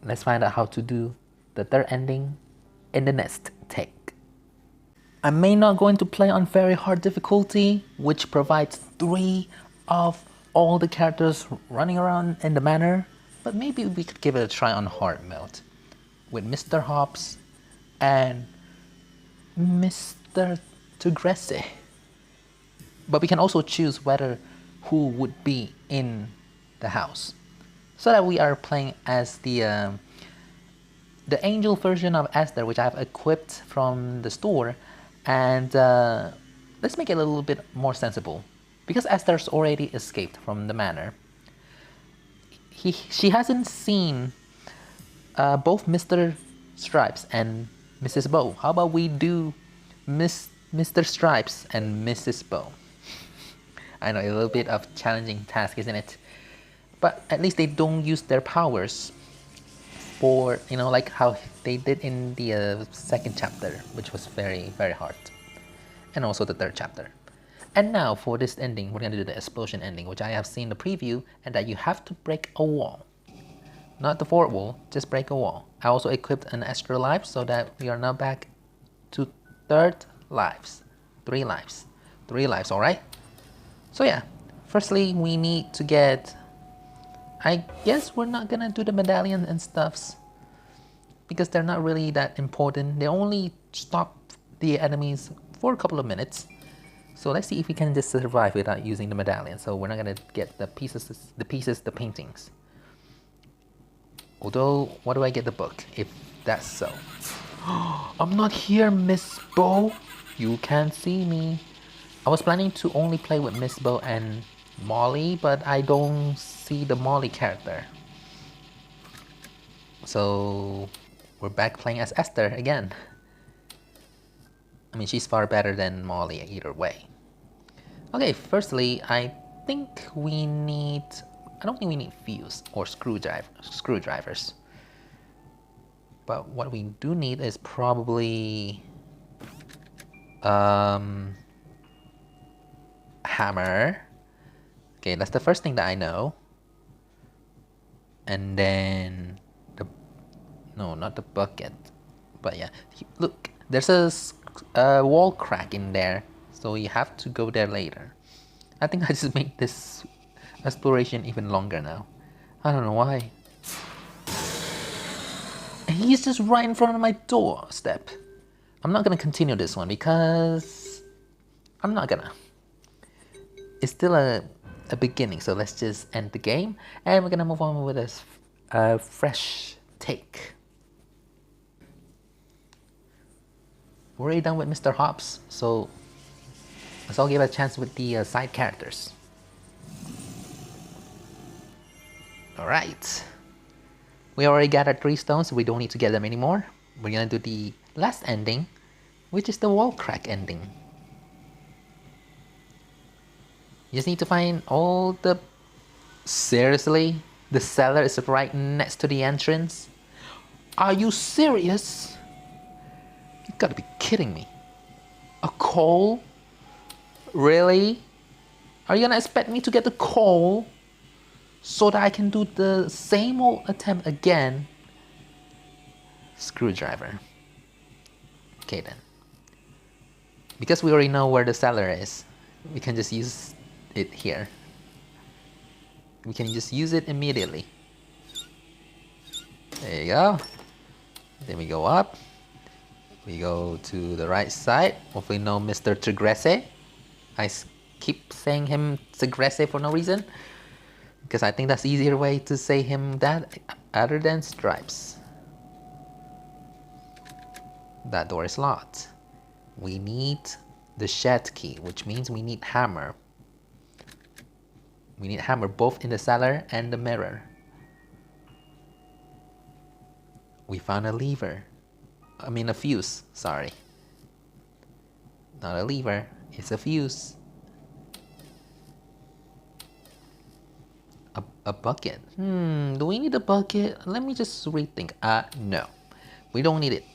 Let's find out how to do the third ending in the next take. I may not going to play on very hard difficulty, which provides 3 of all the characters running around in the manor, but maybe we could give it a try on hard mode with Mr.Hopp and Mr. Tugresse. But we can also choose whether who would be in the house, so that we are playing as the angel version of Esther, which I have equipped from the store, and let's make it a little bit more sensible. Because Esther's already escaped from the manor, she hasn't seen both Mr. Stripes and Mrs. Bow. How about we do Mr. Stripes and Mrs. Bow? I know, a little bit of challenging task, isn't it? But at least they don't use their powers for, you know, like how they did in the second chapter, which was very, very hard. And also the third chapter. And now for this ending, we're gonna do the explosion ending, which I have seen the preview, and that you have to break a wall. Not the fourth wall, just break a wall. I also equipped an extra life so that we are now back to 3 lives. 3 lives. 3 lives, alright? So yeah, firstly we need to get, I guess we're not gonna do the medallion and stuffs because they're not really that important. They only stop the enemies for a couple of minutes. So let's see if we can just survive without using the medallion. So we're not gonna get the paintings. Although, what do I get the book if that's so? I'm not here, Miss Bow. You can't see me. I was planning to only play with Miss Bow and Molly, but I don't see the Molly character. So we're back playing as Esther again. I mean, she's far better than Molly either way. Okay, firstly, I think we need... I don't think we need fuse or screwdrivers. But what we do need is probably... hammer. Okay, that's the first thing that I know. And then... No, not the bucket. But yeah, look, there's a wall crack in there. So you have to go there later. I think I just made this exploration even longer now. I don't know why. And he's just right in front of my doorstep. I'm not gonna continue this one because I'm not gonna. It's still a beginning, so let's just end the game and we're gonna move on with a fresh take. We're already done with Mr.Hopp, so let's all give it a chance with the side characters. Alright. We already gathered 3 stones, so we don't need to get them anymore. We're gonna do the last ending, which is the wall crack ending. You just need to find all the... Seriously? The cellar is right next to the entrance? Are you serious? You gotta be kidding me. A coal? Really? Are you gonna expect me to get the coal so that I can do the same old attempt again? Screwdriver. Okay then. Because we already know where the cellar is, we can just use it here. We can just use it immediately. There you go. Then we go up. We go to the right side. Hopefully no Mr. Tigresse. I keep saying him Tigresse for no reason. Because I think that's the easier way to say him that other than Stripes. That door is locked. We need the shed key, which means we need hammer. We need hammer both in the cellar and the mirror. We found a lever. I mean a fuse, sorry. Not a lever, it's a fuse. A bucket. Do we need a bucket? Let me just rethink. No. We don't need it.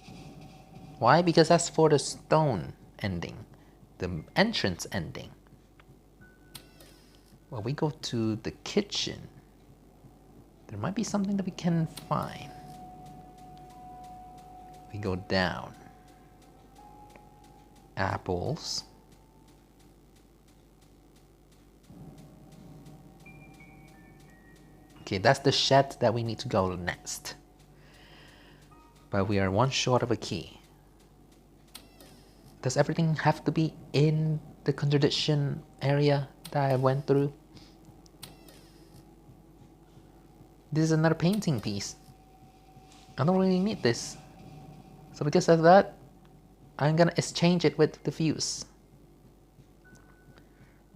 Why? Because that's for the stone ending. The entrance ending. Well, we go to the kitchen. There might be something that we can find. We go down. Apples. Okay, that's the shed that we need to go next. But we are one short of a key. Does everything have to be in the contradiction area that I went through? This is another painting piece. I don't really need this. So because of that, I'm gonna exchange it with the fuse.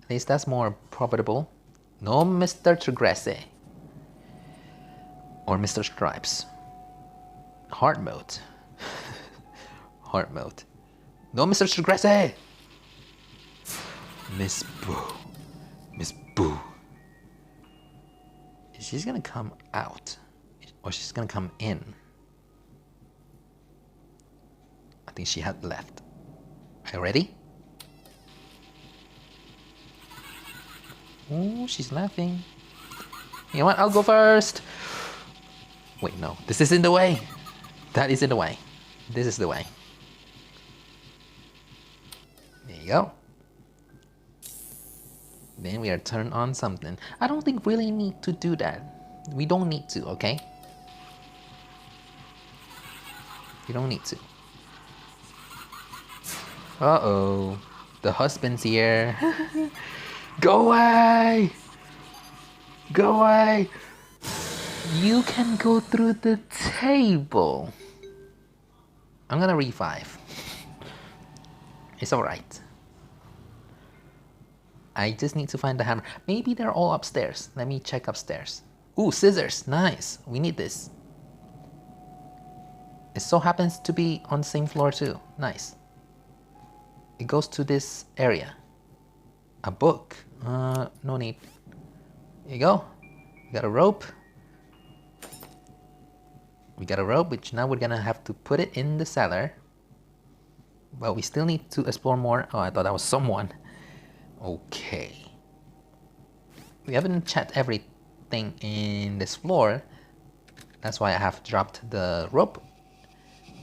At least that's more profitable. No Mr. Tigresse. Or Mr. Stripes. Hard mode. Hard mode. No Mr. Tigresse! Miss Boo. Miss Boo. She's gonna come out. Or she's gonna come in. I think she had left. Are you ready? Oh, she's laughing. You know what? I'll go first. Wait, no. This is in the way. That is in the way. This is the way. There you go. Then we are turned on something. I don't think really need to do that. We don't need to, okay? We don't need to. Uh-oh. The husband's here. Go away! Go away! You can go through the table. I'm gonna revive. It's alright. I just need to find the hammer. Maybe they're all upstairs. Let me check upstairs. Ooh, scissors. Nice. We need this. It so happens to be on the same floor too. Nice. It goes to this area. A book. No need. Here you go. We got a rope. We got a rope, which now we're gonna have to put it in the cellar. But we still need to explore more. Oh, I thought that was someone. Okay. We haven't checked everything in this floor. That's why I have dropped the rope,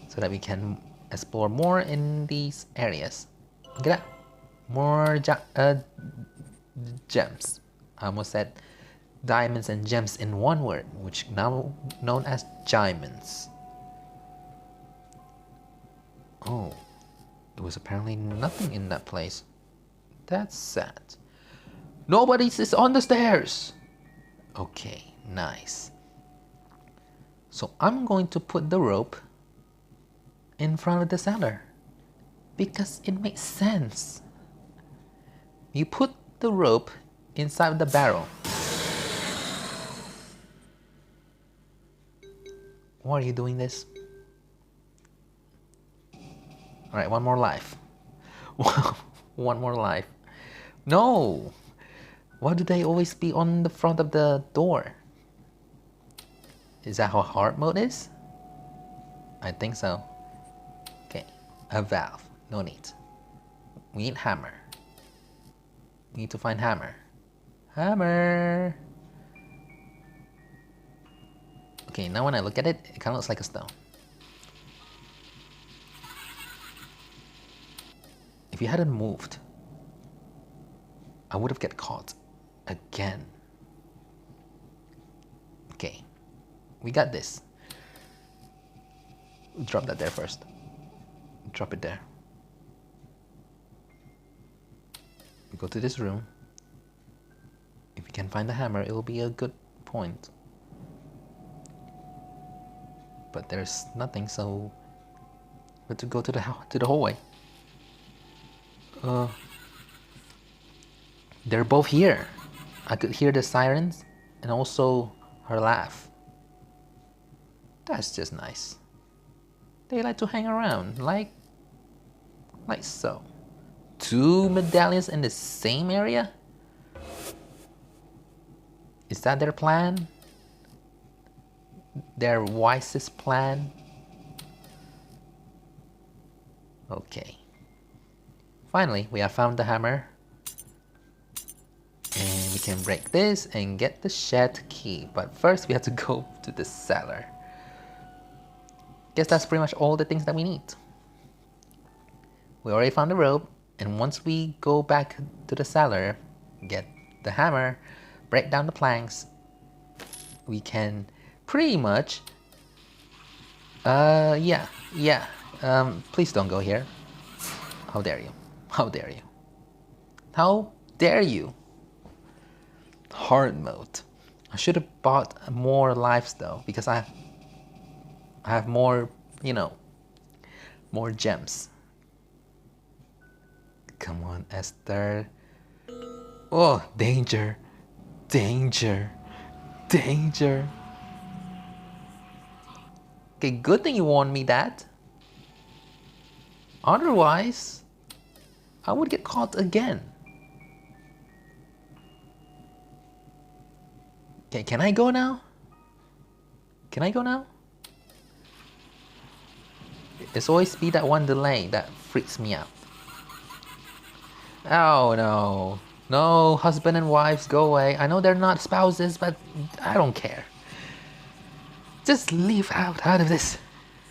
so that we can explore more in these areas. Look at that. More gems. I almost said diamonds and gems in one word, which now known as diamonds. Oh, there was apparently nothing in that place. That's sad. Nobody's is on the stairs. Okay, nice. So I'm going to put the rope in front of the cellar because it makes sense. You put the rope inside the barrel. Why are you doing this? Alright, one more life. One more life. No! Why do they always be on the front of the door? Is that how hard mode is? I think so. Okay, a valve. No need. We need hammer. We need to find hammer. Hammer! Okay, now when I look at it, it kind of looks like a stone. If you hadn't moved, I would have get caught again. Okay, we got this. Drop that there first. Drop it there. We go to this room. If we can find the hammer, it will be a good point. But there's nothing, so we have to go to the hallway. They're both here. I could hear the sirens and also her laugh. That's just nice. They like to hang around, like so. 2 medallions in the same area? Is that their plan? Their wisest plan? Okay. Finally, we have found the hammer. And we can break this and get the shed key. But first we have to go to the cellar. Guess that's pretty much all the things that we need. We already found the rope. And once we go back to the cellar, get the hammer, break down the planks, we can pretty much... please don't go here. How dare you? How dare you? How dare you? Hard mode. I should have bought more lives though, because I have more, more gems. Come on, Esther. Oh, danger. Danger. Danger. Okay, good thing you warned me that. Otherwise, I would get caught again. Okay, can I go now? Can I go now? There's always be that one delay that freaks me out. Oh no. No, husband and wives, go away. I know they're not spouses, but I don't care. Just leave out of this.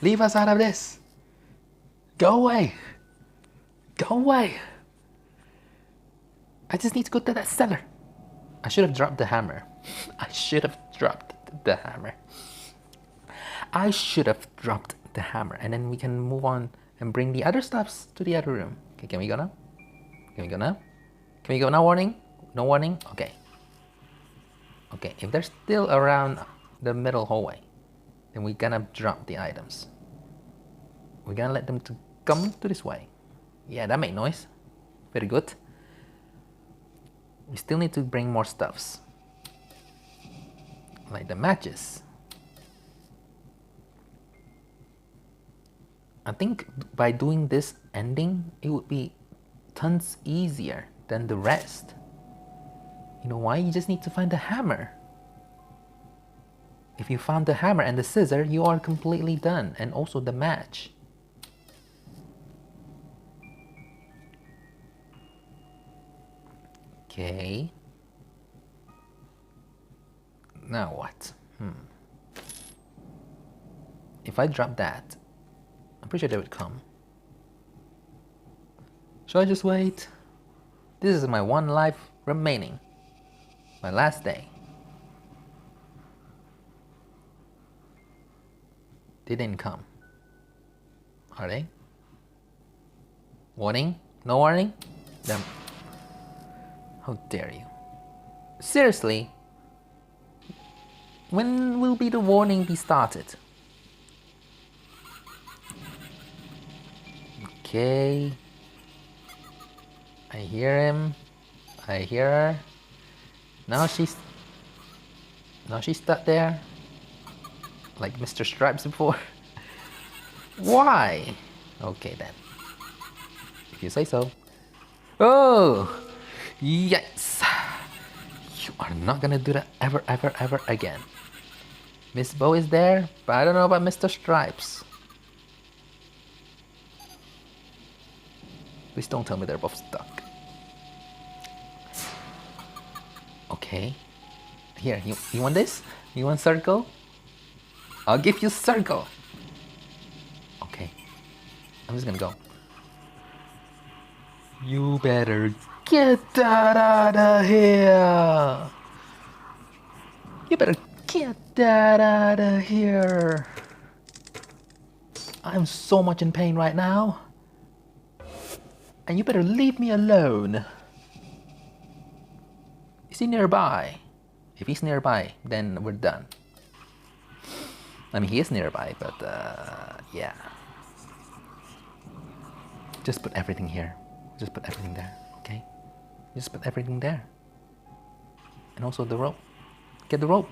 Leave us out of this. Go away. Go away. I just need to go to that cellar. I should have dropped the hammer. I should have dropped the hammer. I should have dropped the hammer. And then we can move on and bring the other stuffs to the other room. Okay, can we go now? Can we go now? Can we go now? Warning? No warning? Okay. Okay, if they're still around the middle hallway, then we're gonna drop the items. We're gonna let them to come to this way. Yeah, that made noise. Very good. We still need to bring more stuffs. Like the matches. I think by doing this ending, it would be tons easier than the rest. You know why? You just need to find the hammer. If you found the hammer and the scissor, you are completely done. And also the match. Okay. Now what? If I drop that, I'm pretty sure they would come. Should I just wait? This is my one life remaining. My last day. They didn't come. Are they? Warning? No warning? Them. How dare you? Seriously? When will be the warning be started? Okay. I hear him. I hear her. Now she's stuck there. Like Mr. Stripes before. Why? Okay then. If you say so. Oh! Yes! You are not gonna do that ever, ever, ever again. Miss Bow is there, but I don't know about Mr. Stripes. Please don't tell me they're both stuck. Okay. Here, you want this? You want circle? I'll give you circle. Okay. I'm just gonna go. You better get that out of here. You better get that out of here. I'm so much in pain right now. And you better leave me alone. Is he nearby? If he's nearby, then we're done. I mean, he is nearby, but yeah. Just put everything here. Just put everything there, okay? Just put everything there. And also the rope. Get the rope.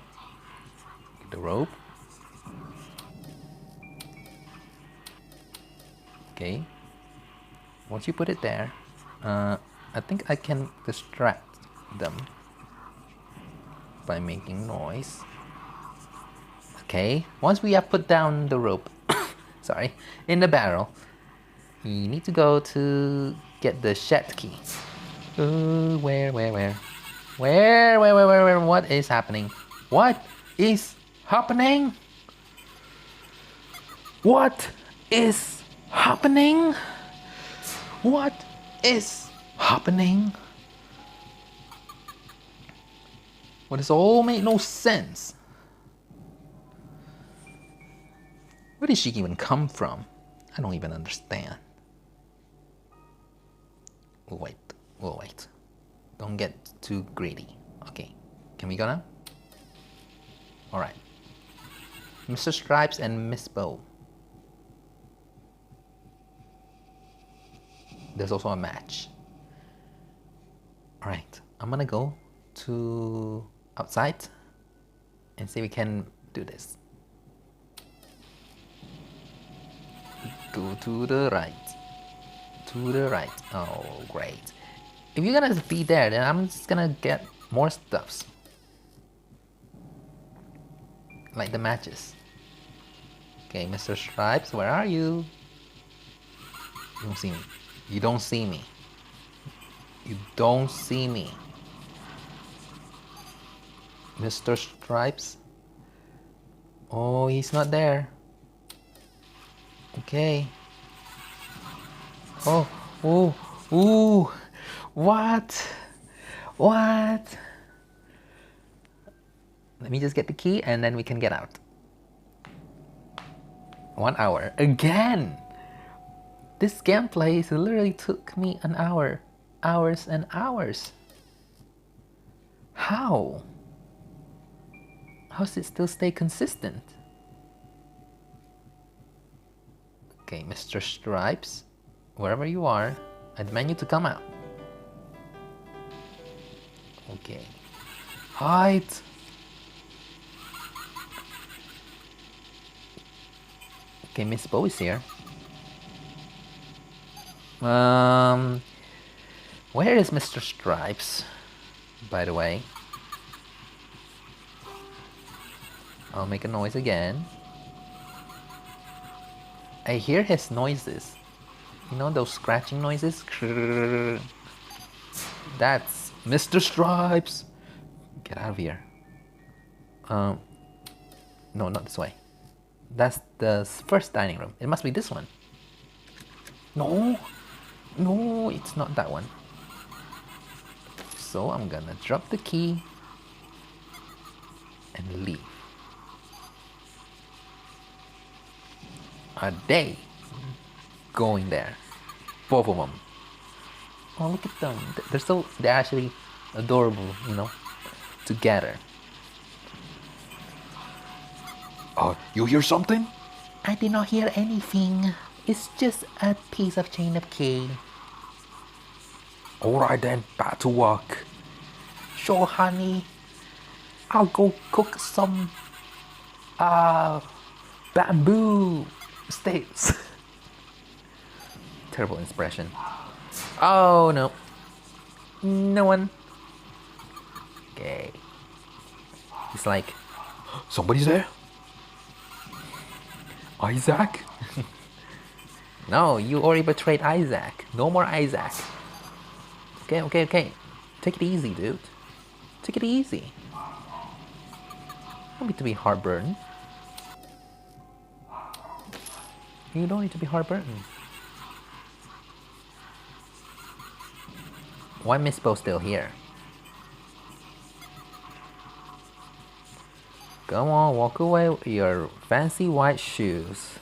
Get the rope. Okay. Once you put it there, I think I can distract them by making noise. Okay, once we have put down the rope, sorry, in the barrel, you need to go to get the shed key. Where? What is happening? What is happening? What is happening? What is happening? Well, this all made no sense. Where did she even come from? I don't even understand. We'll wait. Don't get too greedy. Okay, can we go now? Alright. Mr. Stripes and Miss Bow. There's also a match. Alright, I'm gonna go to outside and see if we can do this. Go to the right. To the right. Oh, great. If you're gonna be there, then I'm just gonna get more stuffs. Like the matches. Okay, Mr. Stripes, where are you? You don't see me. You don't see me. You don't see me. Mr. Stripes? Oh, he's not there. Okay. Oh, ooh, ooh. What? What? Let me just get the key and then we can get out. 1 hour. Again! This gameplay literally took me an hour. Hours and hours. How? How does it still stay consistent? Okay, Mr. Stripes, wherever you are, I demand you to come out. Okay. Hide! Okay, Miss Bow is here. Um, where is Mr. Stripes, by the way? I'll make a noise again. I hear his noises. You know those scratching noises? That's Mr. Stripes! Get out of here. No, not this way. That's the first dining room. It must be this one. No! No, it's not that one. So I'm gonna drop the key and leave. Are they going there? Both of them. Oh, look at them. They're actually adorable, you know, together. You hear something? I did not hear anything. It's just a piece of chain of key. Alright then, back to work. Sure, honey. I'll go cook some bamboo steaks. Terrible expression. Oh no. No one. Okay. He's like, Somebody's there? Isaac? no, you already betrayed Isaac. No more Isaac. Okay. Take it easy, dude. Take it easy. You don't need to be heartburn. You don't need to be heartburn. Why Miss Bo still here? Come on, walk away with your fancy white shoes.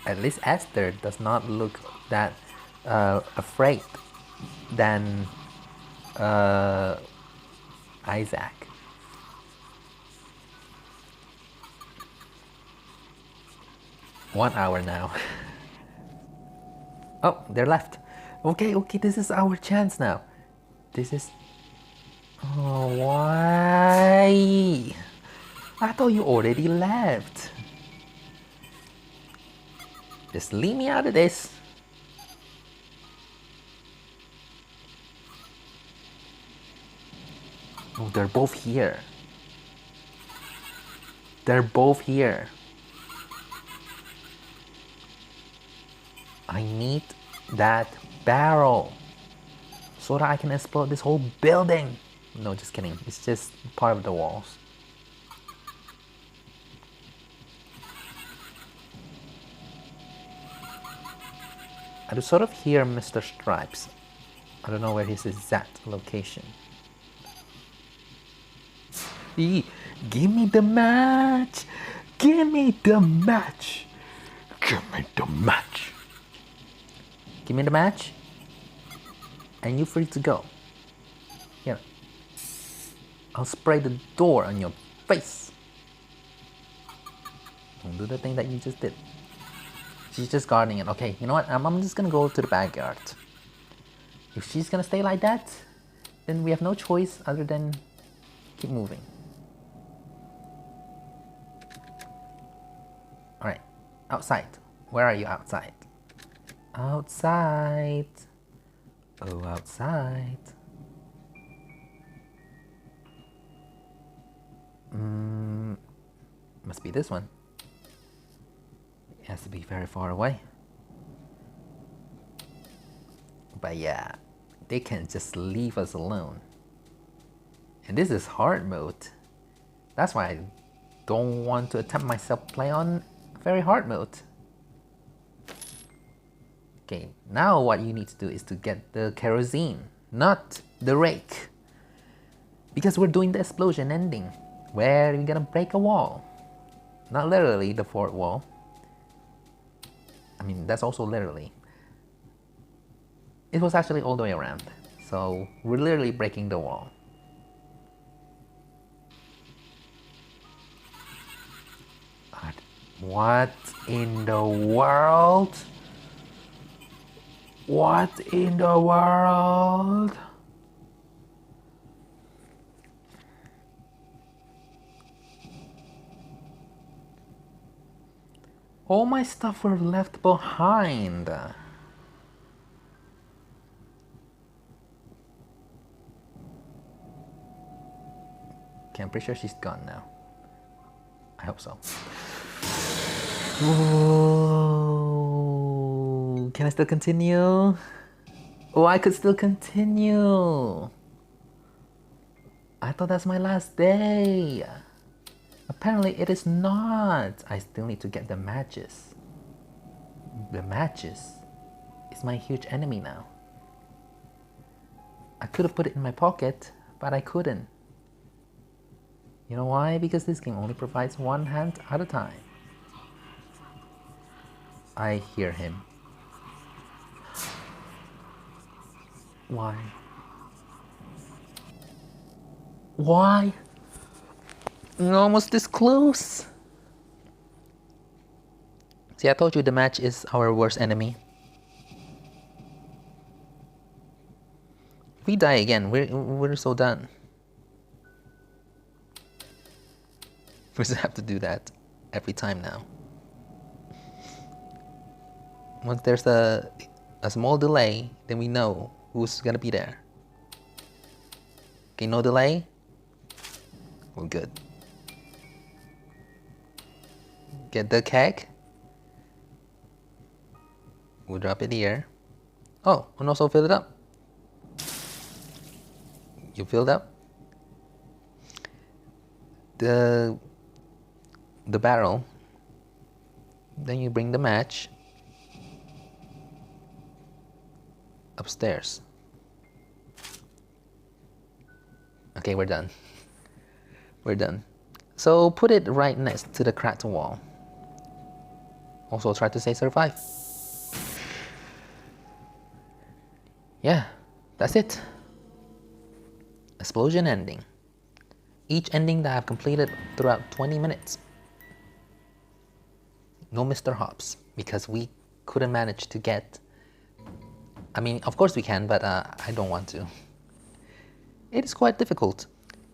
At least Esther does not look that afraid than Isaac. One hour now. Oh, they're left. Okay, this is our chance now. This is... Oh, why? I thought you already left. Just leave me out of this. Oh, they're both here. They're both here. I need that barrel so that I can explode this whole building. No, just kidding. It's just part of the walls. I do sort of hear Mr. Stripes. I don't know where his exact location. Give me the match! Give me the match! Give me the match. Give me the match, and you're free to go. Here. I'll spray the door on your face. Don't do the thing that you just did. She's just guarding it. Okay, you know what? I'm just gonna go to the backyard. If she's gonna stay like that, then we have no choice other than keep moving. Alright, outside. Where are you outside? Outside. Oh, outside. Must be this one. It has to be very far away. But yeah, they can just leave us alone. And this is hard mode. That's why I don't want to attempt myself play on very hard mode. Okay, now what you need to do is to get the kerosene, not the rake. Because we're doing the explosion ending, where we're gonna break a wall. Not literally the fourth wall. I mean, that's also literally. It was actually all the way around. So we're literally breaking the wall. What in the world? What in the world? All my stuff were left behind. Okay, I'm pretty sure she's gone now. I hope so. Ooh, can I still continue? Oh, I could still continue. I thought that's my last day. Apparently it is not. I still need to get the matches. The matches is my huge enemy now. I could have put it in my pocket, but I couldn't. You know why? Because this game only provides one hand at a time. I hear him. Why? Why? You're almost this close. See, I told you the match is our worst enemy. If we die again, we're so done. We just have to do that every time now. Once there's a small delay, then we know who's gonna be there. Okay, no delay. We're good. Get the keg. We'll drop it here. Oh, and also fill it up. You filled up the barrel. Then you bring the match upstairs. Okay, we're done. We're done. So put it right next to the cracked wall. Also try to say survive. Yeah, that's it. Explosion ending. Each ending that I've completed throughout 20 minutes. No Mr.Hopps, because we couldn't manage to get... I mean, of course we can, but I don't want to. It is quite difficult.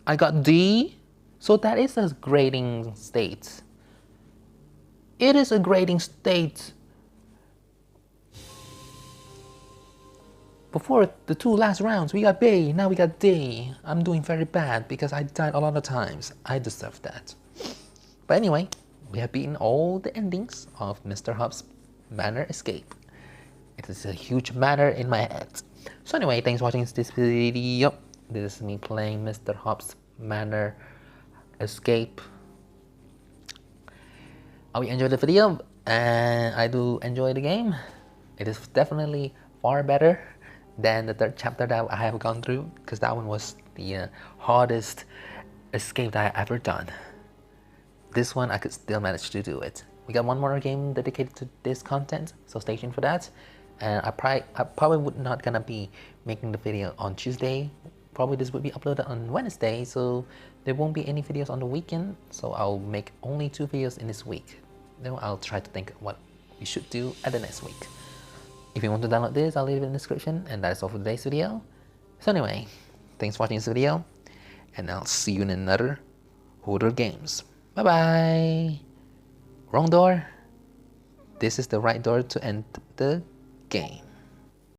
I got D, so that is a grading state. It is a grading state. Before the two last rounds, we got B, now we got D. I'm doing very bad because I died a lot of times. I deserve that. But anyway, we have beaten all the endings of Mr.Hopp's Manor Escape. It is a huge matter in my head. So anyway, thanks for watching this video. This is me playing Mr.Hopp's Manor Escape. I hope you enjoyed the video, and I do enjoy the game. It is definitely far better than the third chapter that I have gone through, because that one was the hardest escape that I ever done. This one I could still manage to do it. We got one more game dedicated to this content, so stay tuned for that. And I probably would not gonna be making the video on Tuesday. Probably this would be uploaded on Wednesday, so there won't be any videos on the weekend. So I'll make only 2 videos in this week. Then I'll try to think what we should do at the next week. If you want to download this, I'll leave it in the description. And that's all for today's video. So anyway, thanks for watching this video, and I'll see you in another Hoarder Games. Bye bye. Wrong door. This is the right door to end the game.